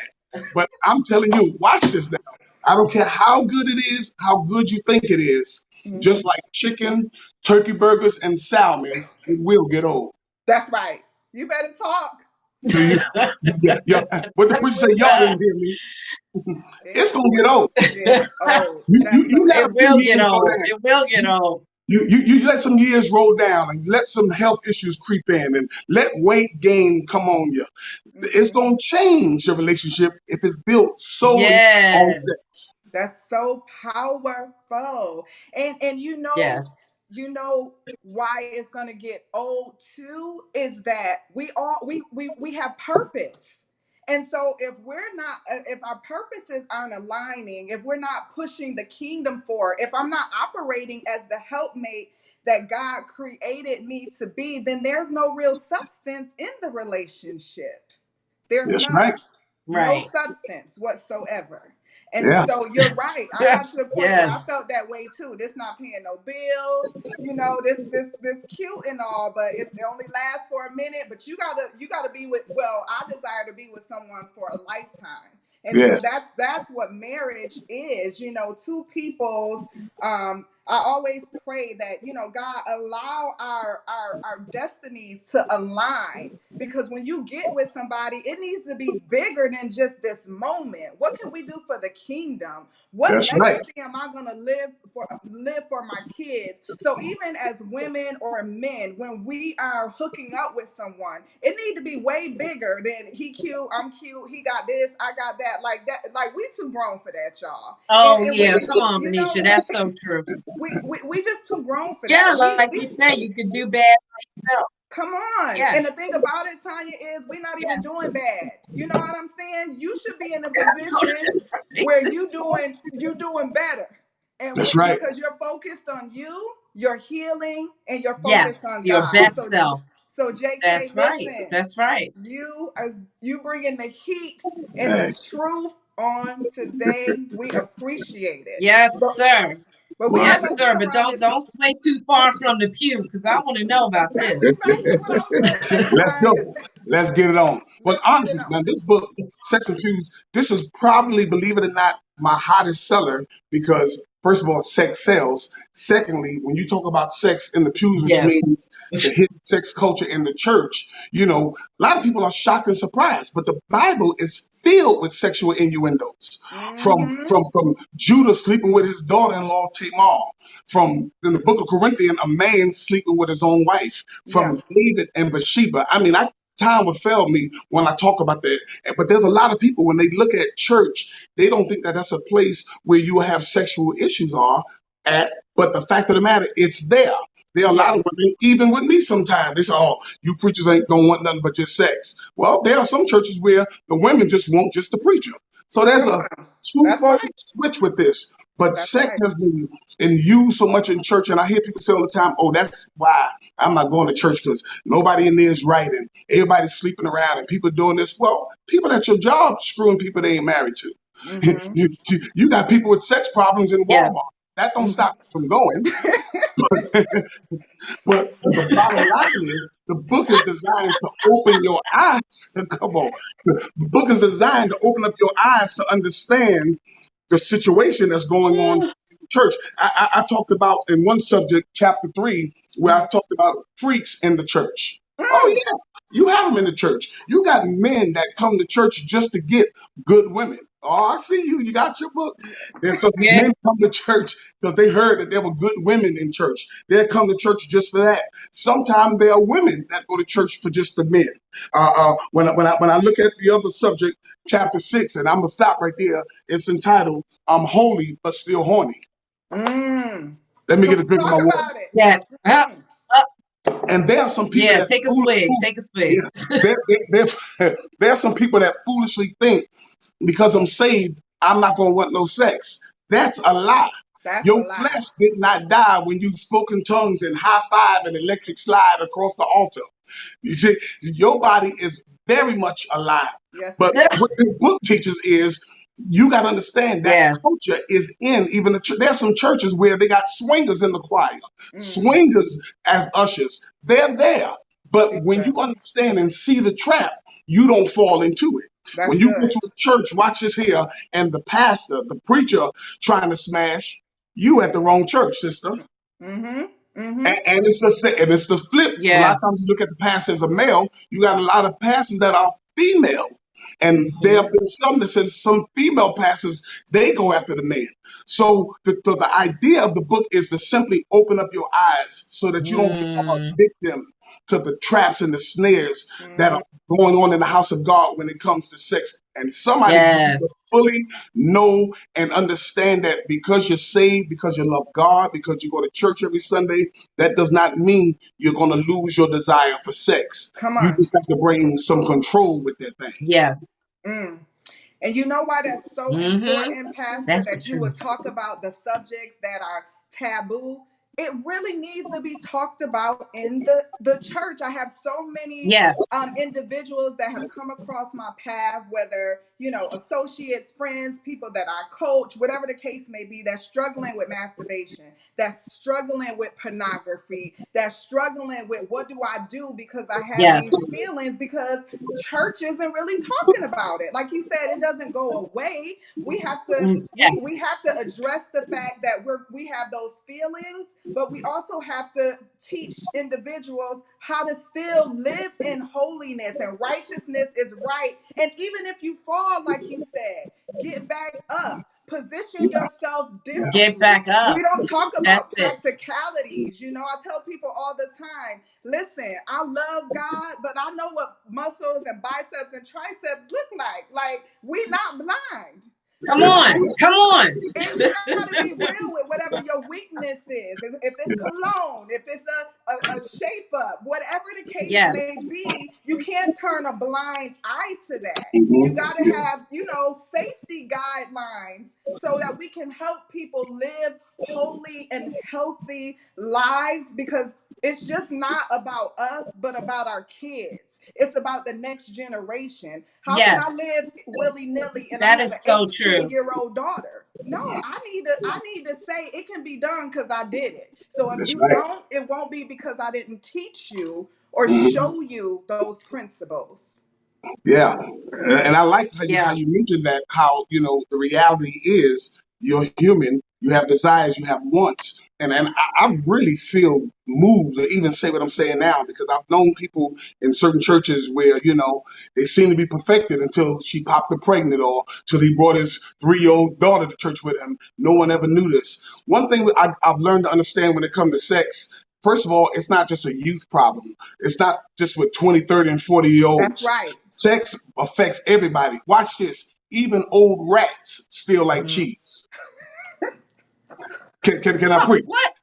But I'm telling you, watch this now. I don't care how good it is, how good you think it is. Mhm. Just like chicken, turkey burgers, and salmon, it will get old. That's right. You better talk, Do you? sir. Yeah. What the It preacher say? will Y'all get didn't old. hear me. It's It gonna get old. will get old. That's You so let It a few true. will get years go old. down. It will get old. You let some years roll down and let some health issues creep in and let weight gain come on you. It's Hmm. gonna change your relationship if it's built solely on Yes. sex. That's so powerful. And Yes. you know why it's gonna get old too is that we have purpose. And so if we're not if our purposes aren't aligning, if we're not pushing the kingdom forward, if I'm not operating as the helpmate that God created me to be, then there's no real substance in the relationship. There's That's right. none, no Right. substance whatsoever. And Yeah. so you're right. I got to the point where Yes. I felt that way too. This not paying no bills, this cute and all, but it's it only lasts for a minute. But you gotta be with. Well, I desire to be with someone for a lifetime, and so Yes. that's what marriage is. Two people's. I always pray that God allow our destinies to align, because when you get with somebody, it needs to be bigger than just this moment. What can we do for the kingdom? What That's right. legacy am I going to live for my kids? So even as women or men, when we are hooking up with someone, it need to be way bigger than he cute, I'm cute, he got this, I got that, like that. Like we too grown for that, y'all. And, Oh and we, yeah. Come on, you know, Venetia. we That's so true. we just too grown for Yeah, that. We like we you said, you could do bad by yourself. Come on. Yes. And the thing about it, Tanya, is we're not even Yes. doing bad. You know what I'm saying? You should be in a position where you doing better. And That's right. because you're focused on you, your healing, and you're focused Yes. on Your God. best So self. JK, That's right. listen, That's right. you bringing the heat and the Hey. truth on today. We appreciate it. Yes, But sir. but we're Well, not Yes, gonna beat sir. But around don't this. don't sway too far from the pew because I want to know about That's this. exactly what I was gonna say, let's Tanya. go. Let's get it on. Well, Let's get it honestly, on. man, this book, Sex and Pews, this is probably, believe it or not, my hottest seller because, first of all, sex sells. Secondly, when you talk about sex in the pews, which Yes. means the hidden sex culture in the church, a lot of people are shocked and surprised, but the Bible is filled with sexual innuendos. Mm-hmm. From Judah sleeping with his daughter-in-law Tamar, from in the book of Corinthians, a man sleeping with his own wife, Yeah. from David and Bathsheba. I mean, time will fail me when I talk about that. But there's a lot of people when they look at church, they don't think that that's a place where you have sexual issues are at. But the fact of the matter, it's there. There are a lot Yeah. of women, even with me sometimes, they say, oh, you preachers ain't don't want nothing but just sex. Well, there are some churches where the women just want just the preacher. So there's Come a on. That's twofold right. switch with this. But That's sex right. has been in used so much in church, and I hear people say all the time, "Oh, that's why I'm not going to church because nobody in there is right, and everybody's sleeping around, and people doing this." Well, people at your job screwing people they ain't married to. Mm-hmm. You got people with sex problems in Walmart. Yes. That don't stop you from going. But the bottom line is, the book is designed to open your eyes. Come on, the book is designed to open up your eyes to understand the situation that's going on in the church. I talked about in one subject, chapter 3, where I talked about freaks in the church. Oh Mm. yeah, you have them in the church. You got men that come to church just to get good women. Oh, I see you. You got your book. Yes. There's some Yeah. men come to church because they heard that there were good women in church. They'll come to church just for that. Sometimes there are women that go to church for just the men. When I look at the other subject, chapter 6, and I'm gonna stop right there. It's entitled "I'm Holy but Still Horny." Mm. Let me Come get a on, drink of my talk water. about it. Yeah. Mm. Up. And there are some people Yeah. that Take a swig. Take a swig. yeah, there are some people that foolishly think because I'm saved, I'm not going to want no sex. That's a lie. That's a Your lie. flesh did not die when you spoke in tongues and high five and electric slide across the altar. You see, your body is very much alive. Yes, But it is. what this book teaches is you got to understand that Yes. culture is in even the church. There's some churches where they got swingers in the choir, Mm. swingers as ushers. They're there. But when you Jesus. understand and see the trap, you don't fall into it. That's When you go good. to a church, watch this here, and the pastor, the preacher trying to smash, you at the wrong church, sister. Mm-hmm. And, Mm-hmm. and it's and it's the flip. A lot of times you Yes. look at the pastors as a male, you got a lot of pastors that are female. And there Hmm. have been some that says some female pastors, they go after the man. So the idea of the book is to simply open up your eyes so that you don't become a Mm. victim to the traps and the snares that Mm-hmm. are going on in the house of God when it comes to sex. And somebody needs to Yes. fully know and understand that because you're saved, because you love God, because you go to church every Sunday, that does not mean you're going to lose your desire for sex. Come You on. just have to bring some control with that thing. Yes. Mm. And you know why that's so Hmm. important, Pastor, That's the that you truth. would talk about the subjects that are taboo? It really needs to be talked about in the church. I have so many Yes. individuals that have come across my path, whether, associates, friends, people that I coach, whatever the case may be, that's struggling with masturbation, that's struggling with pornography, that's struggling with what do I do because I have Yes. these feelings because church isn't really talking about it. Like you said, it doesn't go away. We have to Mm. we have to address the fact that we have those feelings, but we also have to teach individuals how to still live in holiness, and righteousness is right. And even if you fall, like you said, get back up. Position Yeah, yourself yeah. Get differently. back We up. don't talk That's about it. practicalities. I tell people all the time, listen, I love God, but I know what muscles and biceps and triceps look like. Like, we not blind. Come You on. know, Come on. and you got to be real with whatever your weakness is. If it's cologne, if it's a shape up, whatever the case Yes. may be, you can't turn a blind eye to that. You got to Mhm. have, safety guidelines so that we can help people live holy and healthy lives, because it's just not about us, but about our kids. It's about the next generation. How can I Yes. live willy nilly and I That have an is so 18-year-old daughter? No, I need to say it can be done because I did it. So if That's you right. don't, it won't be because I didn't teach you or Mhm. show you those principles. Yeah, and I like how Yeah. you mentioned that. How the reality is you're human. You have desires. You have wants, and I really feel moved to even say what I'm saying now because I've known people in certain churches where they seem to be perfected until she popped her pregnant or till he brought his 3-year-old daughter to church with him. No one ever knew this. One thing I've learned to understand when it comes to sex. First of all, it's not just a youth problem. It's not just with 20, 30, and 40 year That's olds. right. Sex affects everybody. Watch this. Even old rats still like Mhm. cheese. Can I preach? What?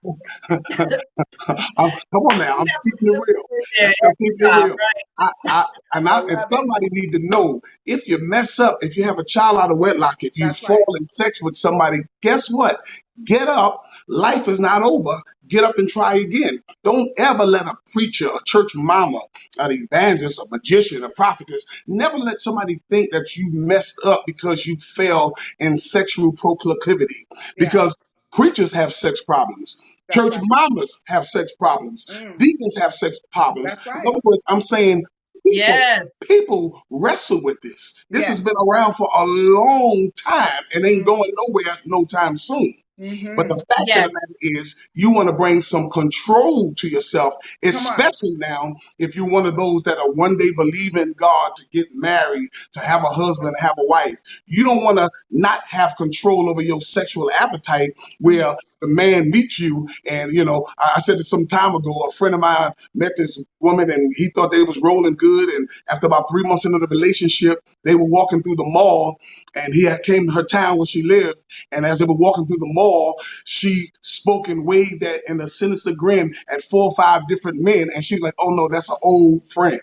Come on now. You I'm never keeping it just real. sit there I'm and keeping it stop, real. right? I, I, I and love it. somebody need to know if you mess up, if you have a child out of wedlock, if you That's right. fall in sex with somebody, guess what? Get up. Life is not over. Get up and try again. Don't ever let a preacher, a church mama, an evangelist, a magician, a prophetess, never let somebody think that you messed up because you fell in sexual proclivity. Yes, Because preachers have sex problems. that's Church right. mamas have sex problems. Mm, Deacons have sex problems. that's In right. other words, I'm saying Yes. people wrestle with this. This has Yes. been around for a long time and ain't Mm, going nowhere no time soon. But Mm-hmm. the fact of the Yes. matter is, you want to bring some control to yourself, Come on. especially now if you're one of those that are one day believe in God to get married, to have a husband, to have a wife. You don't want to not have control over your sexual appetite Mm-hmm. where the man meets you. And, I said it some time ago, a friend of mine met this woman and he thought they was rolling good. And after about 3 months into the relationship, they were walking through the mall and he had came to her town where she lived. And as they were walking through the mall, she spoke and waved at in a sinister grin at 4 or 5 different men. And she's like, oh no, that's an old friend.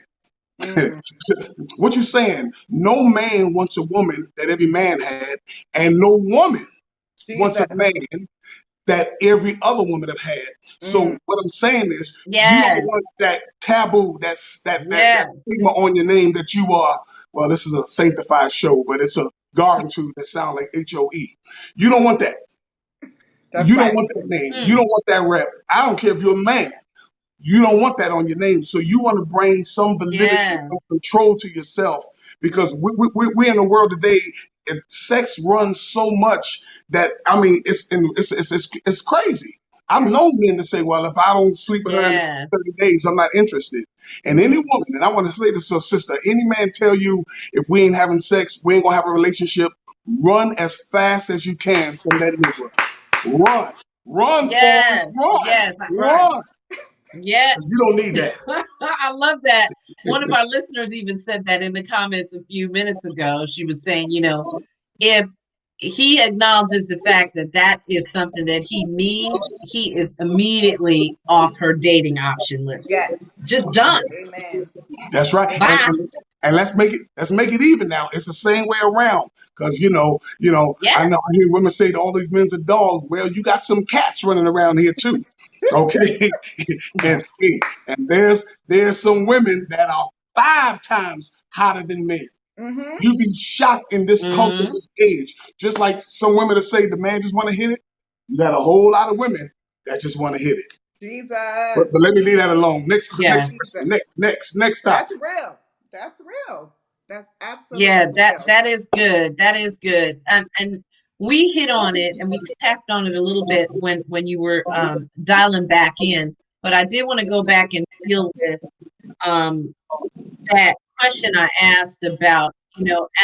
Mm. What you saying? No man wants a woman that every man had, and no woman wants a Jesus. man that every other woman have had. Mm. So what I'm saying is, you don't Yes. want that taboo, that Yes. stigma on your name that you are. Well, this is a sanctified show, but it's a garden too that sound like HOE. You don't want that. That's You don't right. want that name. You Mm. don't want that rep. I don't care if you're a man. You don't want that on your name. So you want to bring some validity Yes. and control to yourself because Mm. we in the world today, sex runs so much that, I mean, it's crazy. I've Yeah. known men to say, well, if I don't sleep with her in Yes. 30 days, I'm not interested. And any Mm. woman, and I want to say this to a sister, any man tell you if we ain't having sex, we ain't going to have a relationship, run as fast as you can from that nigga. Run. Run, Forrest. Yes. Run. Yes. Run. Run. Yes. You don't need that. I love that. One of our listeners even said that in the comments a few minutes ago. She was saying, if he acknowledges the fact that that is something that he needs, he is immediately off her dating option list. Yes. Just done. Amen. That's right. And, Bye. and and let's make it even now. It's the same way around. Because I Yes. know I hear women say that all these men's are dogs. Well, you got some cats running around here too. Okay. and and there's some women that are 5 times hotter than men. Mm-hmm. You'd be shocked in this culture, Mm-hmm. this age. Just like some women that say the man just want to hit it, you got a whole lot of women that just want to hit it. But, Jesus. but let me leave that alone. Next Yes. question. Jesus. Next That's topic. real. That's real. That's Yeah, absolutely that real. that is good. That is good. And we hit on it and we tapped on it a little bit when you were dialing back in. But I did want to go back and deal with um that question I asked about,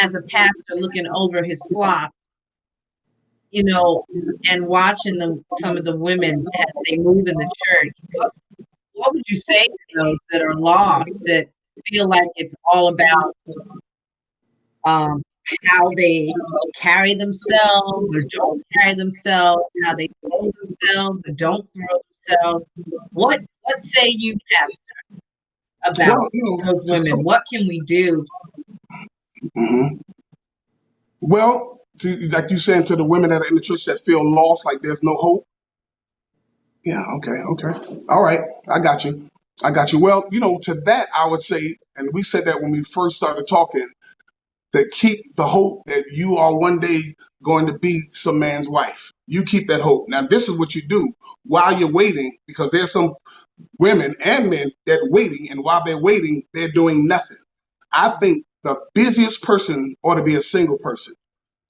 as a pastor looking over his flock, you know, and watching some of the women as they move in the church. What would you say to those that are lost that feel like it's all about um, how they carry themselves or don't carry themselves, how they throw themselves or don't throw themselves? What say you, Pastor, about Well, those to women? some, What can we do? mhm. Well, like you saying to the women that are in the church that feel lost, like there's no hope. Yeah, okay. All right, I got you. Well, to that I would say, and we said that when we first started talking, that keep the hope that you are one day going to be some man's wife. You keep that hope. Now, this is what you do while you're waiting, because there's some women and men that waiting, and while they're waiting, they're doing nothing. I think the busiest person ought to be a single person.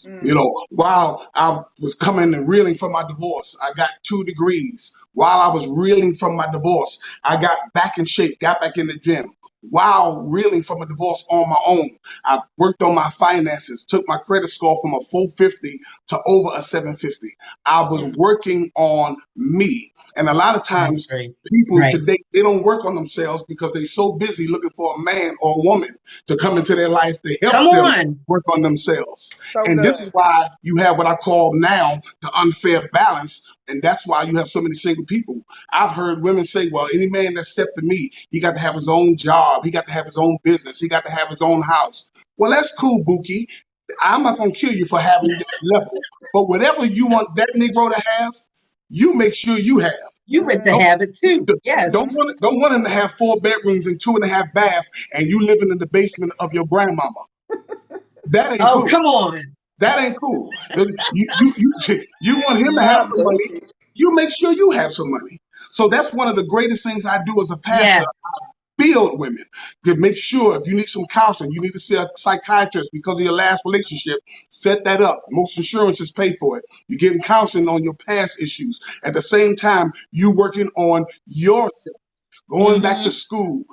Mm. While I was coming and reeling from my divorce, I got 2 degrees. While I was reeling from my divorce, I got back in shape, got back in the gym. While reeling from a divorce on my own, I worked on my finances, took my credit score from a 450 to over a 750. I was Mm. working on me. And a lot of That's times, great. people Right. today, they don't work on themselves because they're so busy looking for a man or a woman to come into their life to Come help them on. work on themselves. So And this is good. why you have what I call now the unfair balance. And that's why you have so many single people. I've heard women say, well, any man that stepped to me, he got to have his own job. He got to have his own business. He got to have his own house. Well, that's cool, Buki. I'm not going to kill you for having that level. But whatever you want that Negro to have, you make sure you have. You meant to Mm. Don't, have it too. Yes. don't want him to have 4 bedrooms and 2.5 baths and you living in the basement of your grandmama. That ain't Oh, cool. come on. That ain't cool. You want him to have My some money. bookie. You make sure you have some money. So that's one of the greatest things I do as a pastor. Yes. build women. To make sure if you need some counseling, you need to see a psychiatrist because of your last relationship, set that up. Most insurances pay for it. You're getting counseling on your past issues. At the same time, you working on yourself, going back to Mm-hmm. school,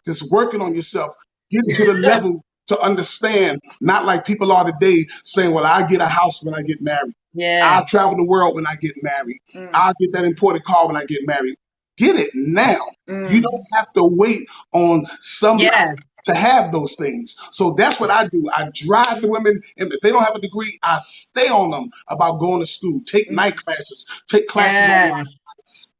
just working on yourself, getting to the level to understand, not like people are today saying, well, I get a house when I get married. I'll Yes. travel the world when I get married. Mm, I'll get that imported car when I get married. Get it now. You mm, don't have to wait on somebody Yes. to have those things. So that's what I do. I drive the women, and if they don't have a degree, I stay on them about going to school, take night mm, classes, take classes online, Yes.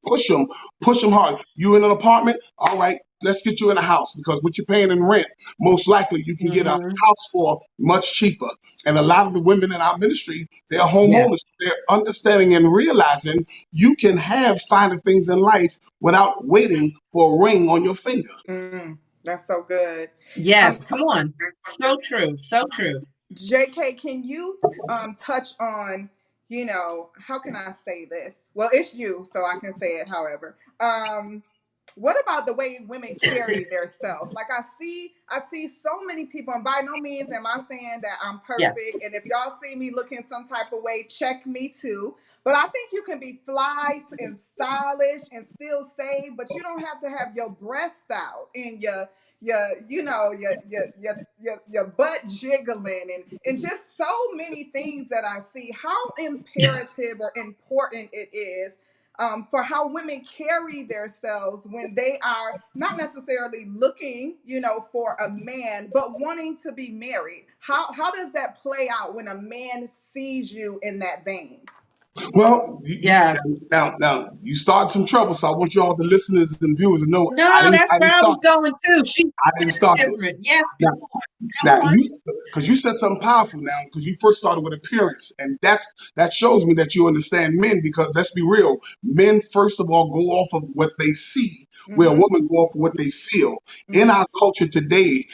push them hard. You in an apartment? All right, let's get you in a house because what you're paying in rent, most likely you can get a Mm-hmm. house for much cheaper. And a lot of the women in our ministry, they're Yes. homeowners. They're understanding and realizing you can have finer things in life without waiting for a ring on your finger. mm. That's so good. Um, Yes. Come on. So true. So true. JK, can you touch on, how can I say this? Well, it's you, so I can say it however. What about the way women carry their self? Like I see so many people, and by no means am I saying that I'm Yes. perfect. And if y'all see me looking some type of way, check me too. But I think you can be fly and stylish and still save, but you don't have to have your breast out and your butt jiggling and just so many things that I see. How imperative or important it is for how women carry themselves when they are not necessarily looking, for a man, but wanting to be married. How does that play out when a man sees you in that vein? Well, Yes. now you started some trouble, so I want you all the listeners and viewers to know No, that's I didn't where I start was going too. She I didn't that's start this. different. Yes. Now, Come now, on. because you said something powerful now, because you first started with appearance, and that shows me that you understand men. Because let's be real, men first of all go off of what they see, where a Mm-hmm. woman go off of what they feel. In Mm-hmm. our culture today,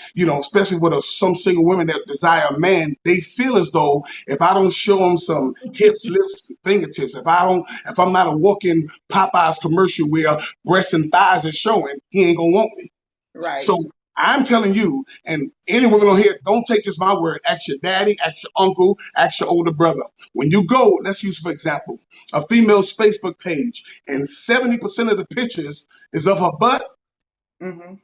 especially with some single women that desire a man, they feel as though if I don't show them some hips, lips, and fingertips, if I'm not a walking Popeyes commercial where breasts and thighs are showing, he ain't gonna want me. Right. So I'm telling you, and any woman on here, don't take this my word. Ask your daddy, ask your uncle, ask your older brother. When you go, let's use for example, a female's Facebook page, and 70% of the pictures is of her butt. Mm-hmm.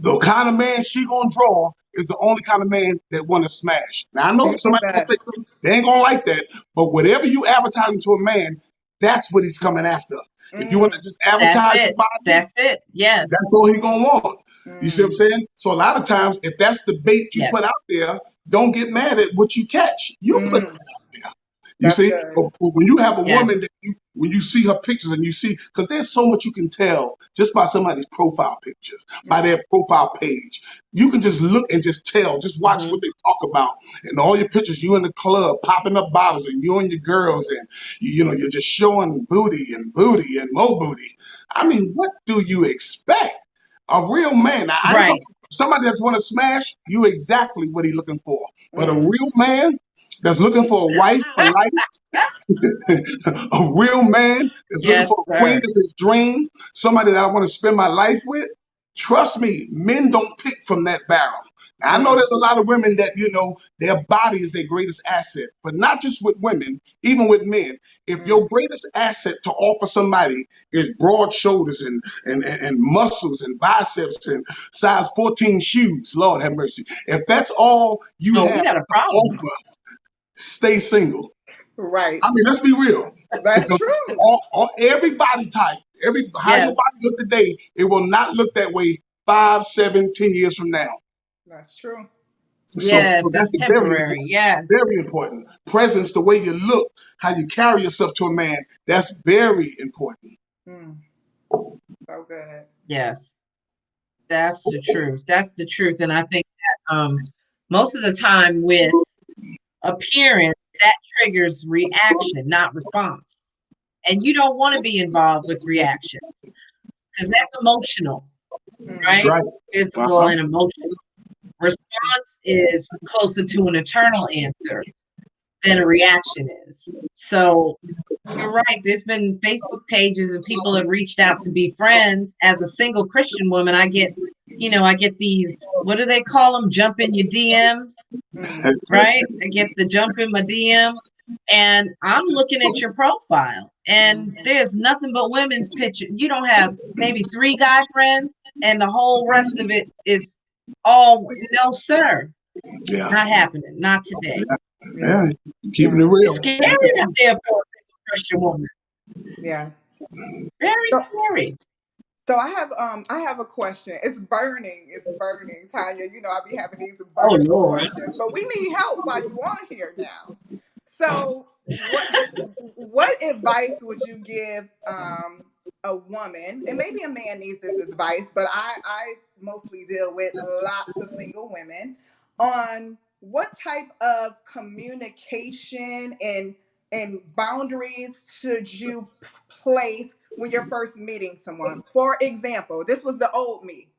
The kind of man she gonna draw is the only kind of man that want to smash. Now I know somebody gonna say Jesus. something, they ain't gonna like that, but whatever you advertising to a man, that's what he's coming after. If you want to Mm, just That's advertise your it. body, That's it. Yes. that's all he gonna want. You see what I'm mm. saying? So a lot of times, if that's the bait you Yes. put out there, don't get mad at what you catch. You put Mm. that out there. You That's see, good. but when you have a Yes. woman that when you see her pictures and you see, because there's so much you can tell just by somebody's profile pictures, by Mm. their profile page. You can just look and just tell, just watch Mm-hmm. what they talk about, and all your pictures, you in the club popping up bottles, and you and your girls, and you're just showing booty and more booty. I mean, what do you expect? A real man. Now, I ain't Right. talking somebody that's want to smash. You exactly what he looking for. But a Mm. real man that's looking for a wife for life, a real man that's looking Yes, for a queen sir. of his dream, somebody that I want to spend my life with. Trust me, men don't pick from that barrel. Now, I know Mm. there's a lot of women that, their body is their greatest asset, but not just with women, even with men. If Mm. your greatest asset to offer somebody is broad shoulders and muscles and biceps and size 14 shoes, Lord have mercy. If that's all you Oh, have we got a to problem. offer, stay single. Right. I mean, let's be real. That's Because true. every body type, how your Yes. body look today, it will not look that way 5, 7, 10 years from now. That's true. Yes, So that's that's very temporary. important. Yes. Very important. Presence, the way you look, how you carry yourself to a man, that's very important. Mm. So good. Yes. That's the truth. That's the truth. And I think that most of the time with appearance, that triggers reaction, not response. And you don't want to be involved with reaction because Mm. that's emotional, That's Mm. right? right. Physical Uh-huh. and emotional. Response is closer to an eternal answer. than a reaction is. So you're right. There's been Facebook pages and people have reached out to be friends. As a single Christian woman, I get, I get these, what do they call them? Jump in your DMs, right? I get the jump in my DM, and I'm looking at your profile, and there's nothing but women's picture. You don't have maybe 3 guy friends, and the whole rest of it is all, no, sir, Yeah. not happening, not today. Yeah. Keeping it real. It's scary out there for a single Christian woman. Yes. Very So, scary. so I have a question. It's burning. It's burning, Tanya. You know, I be having these Oh burning Lord. questions, but we need help while you on here now. So what advice would you give a woman, and maybe a man needs this advice, but I mostly deal with lots of single women, on what type of communication and boundaries should you place when you're first meeting someone? For example, this was the old me.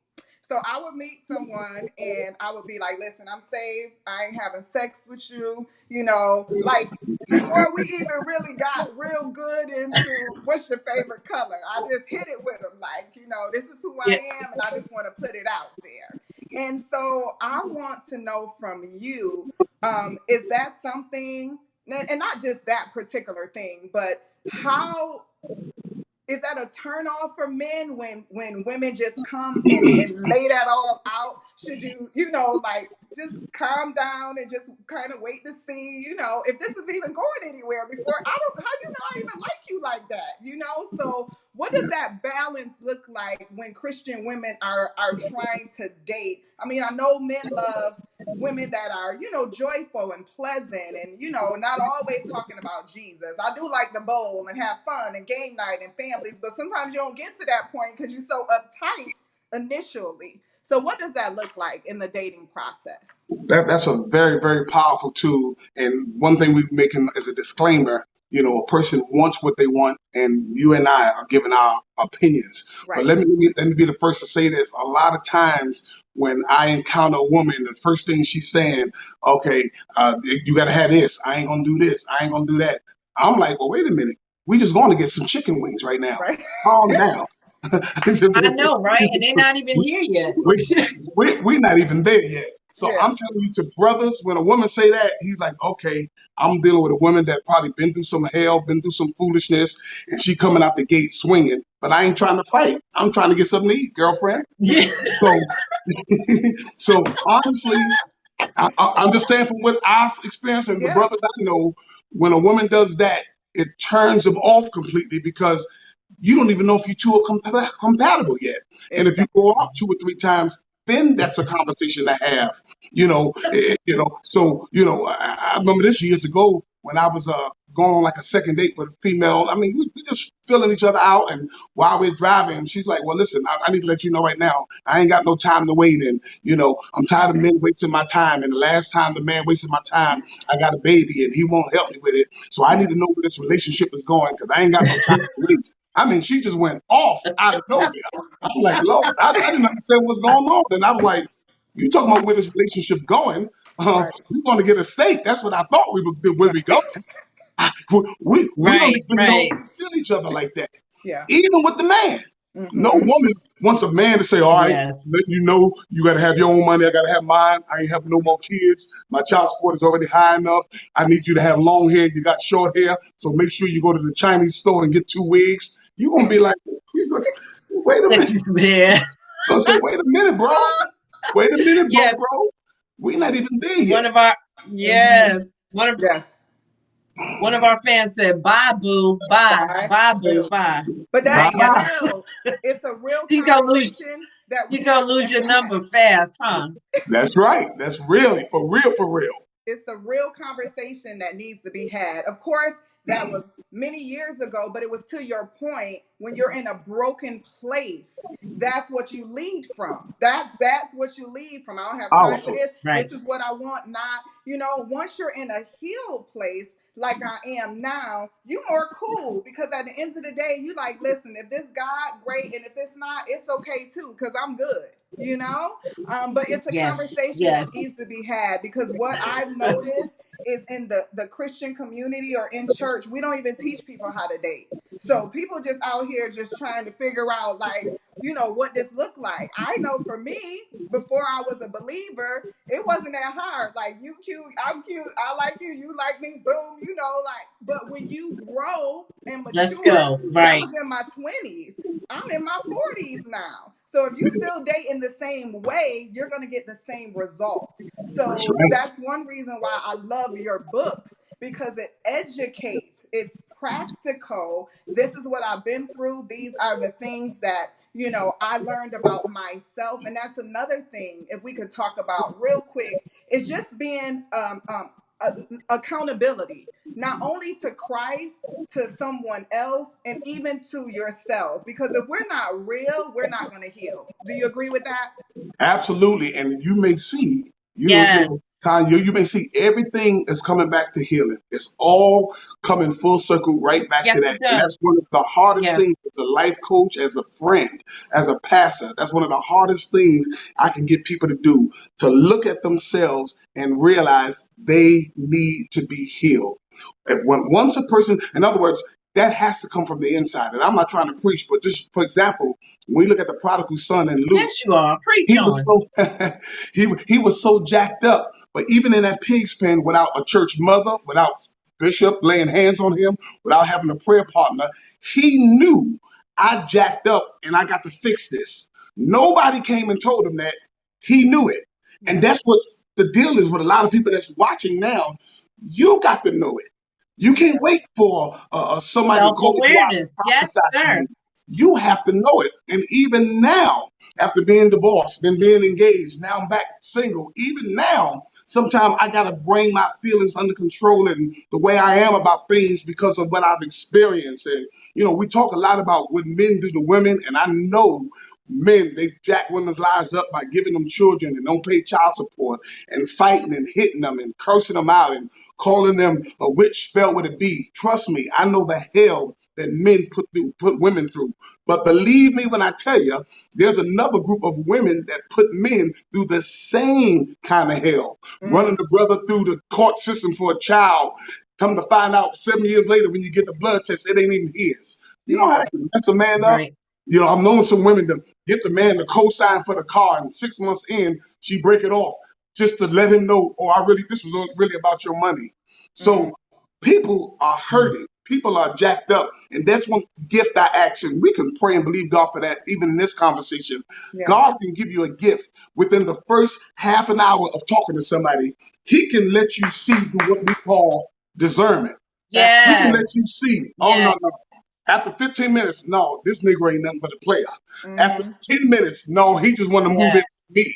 So I would meet someone and I would be like, listen, I'm saved. I ain't having sex with you. You know, like before we even really got real good into what's your favorite color, I just hit it with them. Like, you know, this is who I Yeah. am and I just want to put it out there. And so I want to know from you, is that something, and not just that particular thing, but how is that a turn off for men when women just come and lay that all out? Should you, like just calm down and just kind of wait to see, if this is even going anywhere before how I even like you like that, So what does that balance look like when Christian women are trying to date? I mean, I know men love women that are, joyful and pleasant and, not always talking about Jesus. I do like to bowl and have fun and game night and families, but sometimes you don't get to that point because you're so uptight initially. So what does that look like in the dating process? That's a very, very powerful tool. And one thing we making as a disclaimer, a person wants what they want, and you and I are giving our opinions. But Right. let me be the first to say this. A lot of times when I encounter a woman, the first thing she's saying, okay, you got to have this. I ain't going to do this. I ain't going to do that. I'm like, well, wait a minute. We just going to get some chicken wings right now. Right. Calm down. I know, right? And they're not even here yet. We're not even there yet. So Yeah. I'm telling you, to brothers, when a woman say that, he's like, okay, I'm dealing with a woman that probably been through some hell, been through some foolishness, and she coming out the gate swinging. But I ain't trying to fight. I'm trying to get something to eat, girlfriend. Yeah. So, so honestly, I'm just saying from what I've experienced and the Yeah. brothers I know, when a woman does that, it turns them off completely because you don't even know if you two are compatible yet. And if you Exactly. go out 2 or 3 times, then that's a conversation to have. So I remember this years ago when I was going on like a second date with a female. I mean, we just filling each other out, and while we're driving, she's like, "Well, listen, I need to let you know right now, I ain't got no time to wait, and I'm tired of men wasting my time. And the last time the man wasted my time, I got a baby, and he won't help me with it. So I need to know where this relationship is going because I ain't got no time to waste." I mean, she just went off out of nowhere. I'm like, Lord, I didn't understand what's going on. And I was like, you talking about where this relationship going? Right. We're going to get a steak. That's what I thought we were where Right. we go. We don't Right, even know right. we feel each other like that. Yeah. Even with the man. No Mm-hmm. woman wants a man to say, all right, Yes. let you know you got to have your own money. I got to have mine. I ain't having no more kids. My child support is already high enough. I need you to have long hair. You got short hair. So make sure you go to the Chinese store and get 2 wigs. You're going to be like, wait a minute. Yeah. I say, wait a minute, bro. Wait a minute, Yes. bro. We're not even there One yet. of our Mm-hmm. yes. One of Yes. one of our fans said, "Bye, boo. Bye. Bye. Bye, boo. Boo. Bye." But I that's ain't got Bye-bye. real. It's a real he's gonna lose conversation that he's we gonna have to lose your have. number fast, huh? That's right. That's really, for real, for real. It's a real conversation that needs to be had. Of course, that was many years ago, but it was to your point, when you're in a broken place, that's what you lead from. That's what you lead from. I don't have time for Powerful. this. Right. This is what I want, not, once you're in a healed place like I am now, you more cool because at the end of the day, you like, listen, if this God, great, and if it's not, it's okay too, because I'm good. But it's a Yes. conversation that Yes. needs to be had because what I've noticed is in the Christian community or in church, we don't even teach people how to date. So people just out here just trying to figure out, like, what this look like. I know for me, before I was a believer, it wasn't that hard. Like, you cute, I'm cute, I like you, you like me, boom, like, but when you grow and Let's mature, go. that Right. was in my 20s. I'm in my 40s now. So if you still date in the same way, you're going to get the same results. That's So right. that's one reason why I love your books, because it educates, it's practical. This is what I've been through. These are the things that, I learned about myself. And that's another thing, if we could talk about real quick, is just being accountability, not only to Christ, to someone else, and even to yourself. Because if we're not real, we're not going to heal. Do you agree with that? Absolutely. And you may see, Yes. Tanya, you may see everything is coming back to healing. It's all coming full circle right back to Yes, that. it And does. that's one of the hardest Yes. things as a life coach, as a friend, as a pastor. That's one of the hardest things I can get people to do, to look at themselves and realize they need to be healed. Once a person, in other words, that has to come from the inside. And I'm not trying to preach, but just for example, when we look at the prodigal son in Luke, Yes, you are. Preach he was on. so he was so jacked up. But even in that pig's pen, without a church mother, without bishop laying hands on him, without having a prayer partner, he knew, I jacked up and I got to fix this. Nobody came and told him that. He knew it. And Yeah. that's what the deal is with a lot of people that's watching now. You got to know it. You can't Yes. wait for somebody to call you out and Self-awareness. Yes, prophesy to sir. you. You have to know it. And even now, after being divorced, then being engaged, now I'm back single. Even now, sometimes I gotta bring my feelings under control and the way I am about things because of what I've experienced. And we talk a lot about what men do to women, and I know men, they jack women's lives up by giving them children and don't pay child support and fighting and hitting them and cursing them out and calling them a witch spelled with a D. Trust me, I know the hell that men put women through. But believe me when I tell you, there's another group of women that put men through the same kind of hell, running Mm. the brother through the court system for a child. Come to find out 7 years later when you get the blood test, it ain't even his. You know how Jesus. that can mess a man up? Right. I've known some women to get the man to co-sign for the car, and 6 months in, she break it off just to let him know, oh, this was really about your money. Mm. So people are hurting. People are jacked up. And that's one gift I ask. And we can pray and believe God for that, even in this conversation. Yeah. God can give you a gift within the first half an hour of talking to somebody. He can let you see through what we call discernment. That's He can right. let you Yes. see, oh, Yes. no, no. After 15 minutes, no, this nigga ain't nothing but a player. After Mm-hmm. 10 minutes, no, he just want to move in Yes. with me.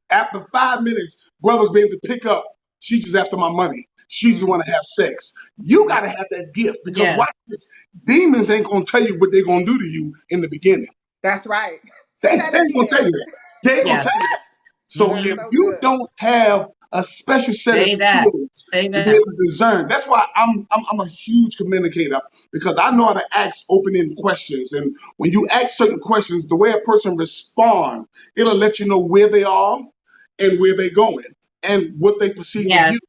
After 5 minutes, brothers be able to pick up. She just after my money. She just Mm. want to have sex. You Mm. got to have that gift because Yes. watch this. Demons ain't going to tell you what they're going to do to you in the beginning. That's right. They, Say they that ain't going to tell again. you that. They ain't going to Yes. tell you that. So That's if Mm-hmm. so you good. don't have a special set of Say that. skills Say to be that. able to discern, that's why I'm a huge communicator because I know how to ask open-ended questions. And when you ask certain questions, the way a person responds, it'll let you know where they are and where they're going and what they perceive of Yes. you.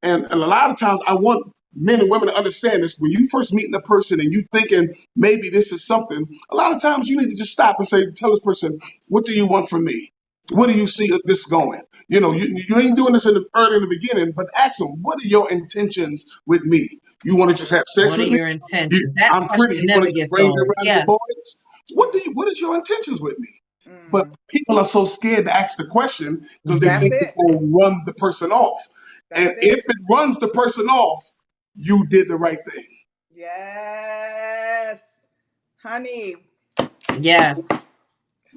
And a lot of times I want men and women to understand this. When you first meeting a person and you thinking maybe this is something, a lot of times you need to just stop and say, tell this person, what do you want from me? Where do you see this going? You ain't doing this early in the beginning, but ask them, what are your intentions with me? You want to just have sex What are with me? your intentions? That I'm pretty. question You want never to just gets bring me old. around your Yes. boys? Mm. What is your intentions with me? But Mm. people are so scared to ask the question because they Mm-hmm. That's think it's it. going to run the person off. And That's if it. it runs the person off, you did the right thing. Yes. Honey, Yes.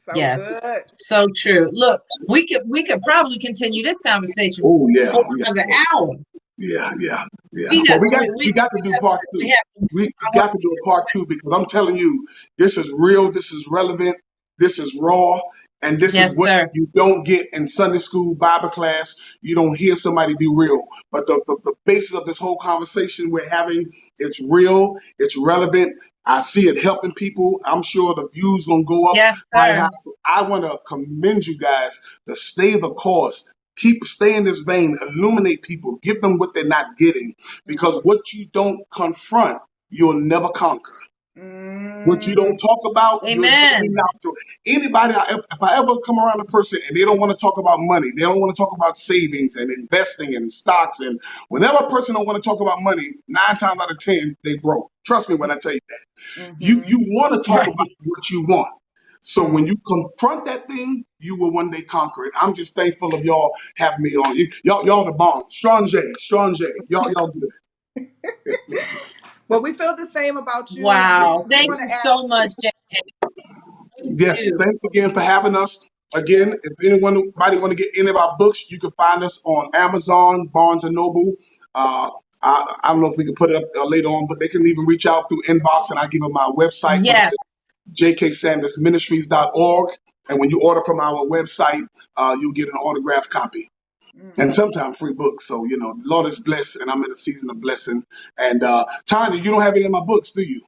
so Yes. good. So true. Look, we could probably continue this conversation Oh yeah, for yeah, another hour. yeah. We But got we got to do part we two. have to We I want got to do a part two because I'm telling you, this is real, this is relevant, this is raw, and this is yes, what sir. you don't get in Sunday school, Bible class. You don't hear somebody be real. But the basis of this whole conversation we're having, it's real, it's relevant. I see it helping people. I'm sure the views gonna go up Yes, high, sir. high. So I want to commend you guys to stay the course. stay in this vein, illuminate people, give them what they're not getting, because what you don't confront, you'll never conquer. What you don't talk about, you'll never be Amen. out to. Anybody, if I ever come around a person and they don't want to talk about money, they don't want to talk about savings and investing and stocks, and whenever a person don't want to talk about money, 9 times out of 10 they broke. Trust me when I tell you that. You want to talk about Right. what you want. So when you confront that thing, you will one day conquer it. I'm just thankful of y'all having me on. Y'all the bomb. Strong J, Strong J. Y'all good. Well, we feel the same about you, and we Wow. we Thank want you to ask. so much, Jay. Thank Yes, you. thanks again for having us. Again, Yes. if anybody want to get any of our books, you can find us on Amazon, Barnes and Noble. Uh, I don't know if we can put it up later on, but they can even reach out through inbox, and I give them my website, which Yes. is jksandersministries.org. And when you order from our website, you'll get an autographed copy and sometimes free books. So, the Lord is blessed, and I'm in a season of blessing. And Tanya, you don't have any of my books, do you?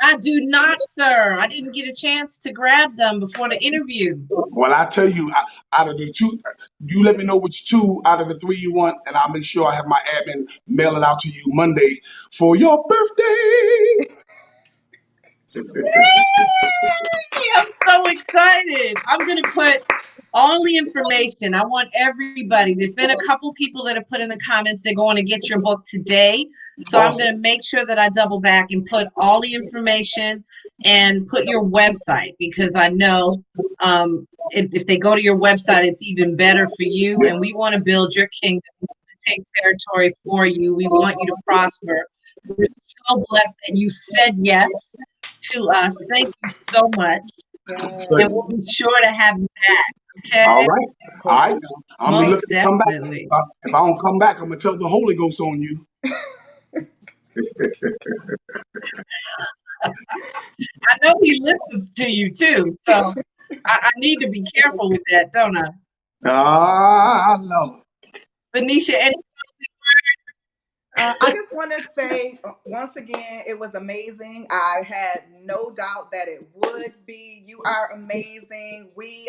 I do not, sir. I didn't get a chance to grab them before the interview. Well, I tell you, out of the two, you let me know which two out of the three you want, and I'll make sure I have my admin mail it out to you Monday for your birthday. Yay! I'm so excited. I'm going to put all the information. I want everybody. There's been a couple people that have put in the comments they're going to get your book today. So I'm Awesome. going to make sure that I double back and put all the information and put your website, because I know if they go to your website, it's even better for you. And we Yes. want to build your kingdom, we want to take territory for you. We want you to prosper. We're so blessed that you said yes to us. Thank you so much. So, And we'll be sure to have you back. all Okay? right. Of All course. right. I'm be Most looking to come back. definitely. If I don't come back, I'm gonna tell the Holy Ghost on you. I know he listens to you too. So I need to be careful with that, don't I? Ah, Lord. Venetia, any I just want to say once again, it was amazing. I had no doubt that it would be. You are amazing. We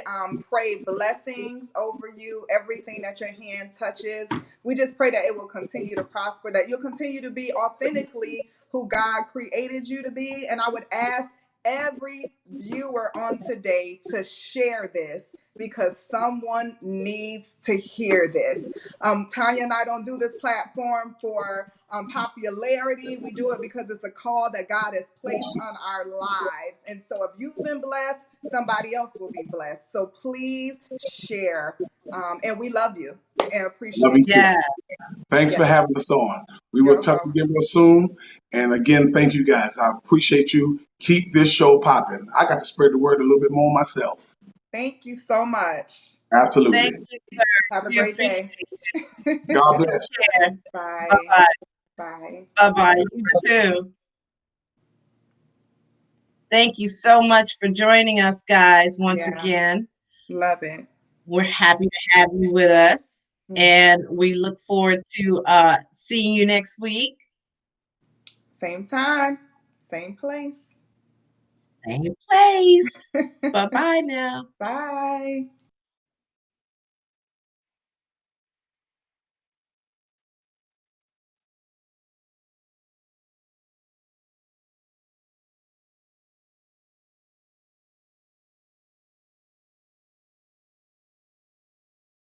pray blessings over you, everything that your hand touches. We just pray that it will continue to prosper, that you'll continue to be authentically who God created you to be. And I would ask every viewer on today to share this because someone needs to hear this. Tanya and I don't do this platform for popularity. We do it because it's a call that God has placed on our lives. And so if you've been blessed, somebody else will be blessed. So please share. And we love you and Love you appreciate you. too. yeah. Thanks for Yes, having us on. We will you're touch welcome. again real soon. And again, thank you guys. I appreciate you. Keep this show popping. I got to spread the word a little bit more myself. Thank you so much. Thank Absolutely. you, sir. Have a We great appreciate day. it. God Take bless. care. Bye Bye. bye. Bye. Bye bye. You too. Thank you so much for joining us, guys, once Yeah, again. love it. We're happy to have you with us. Mhm. And we look forward to seeing you next week. Same time, same place. Same place. Bye bye now. Bye.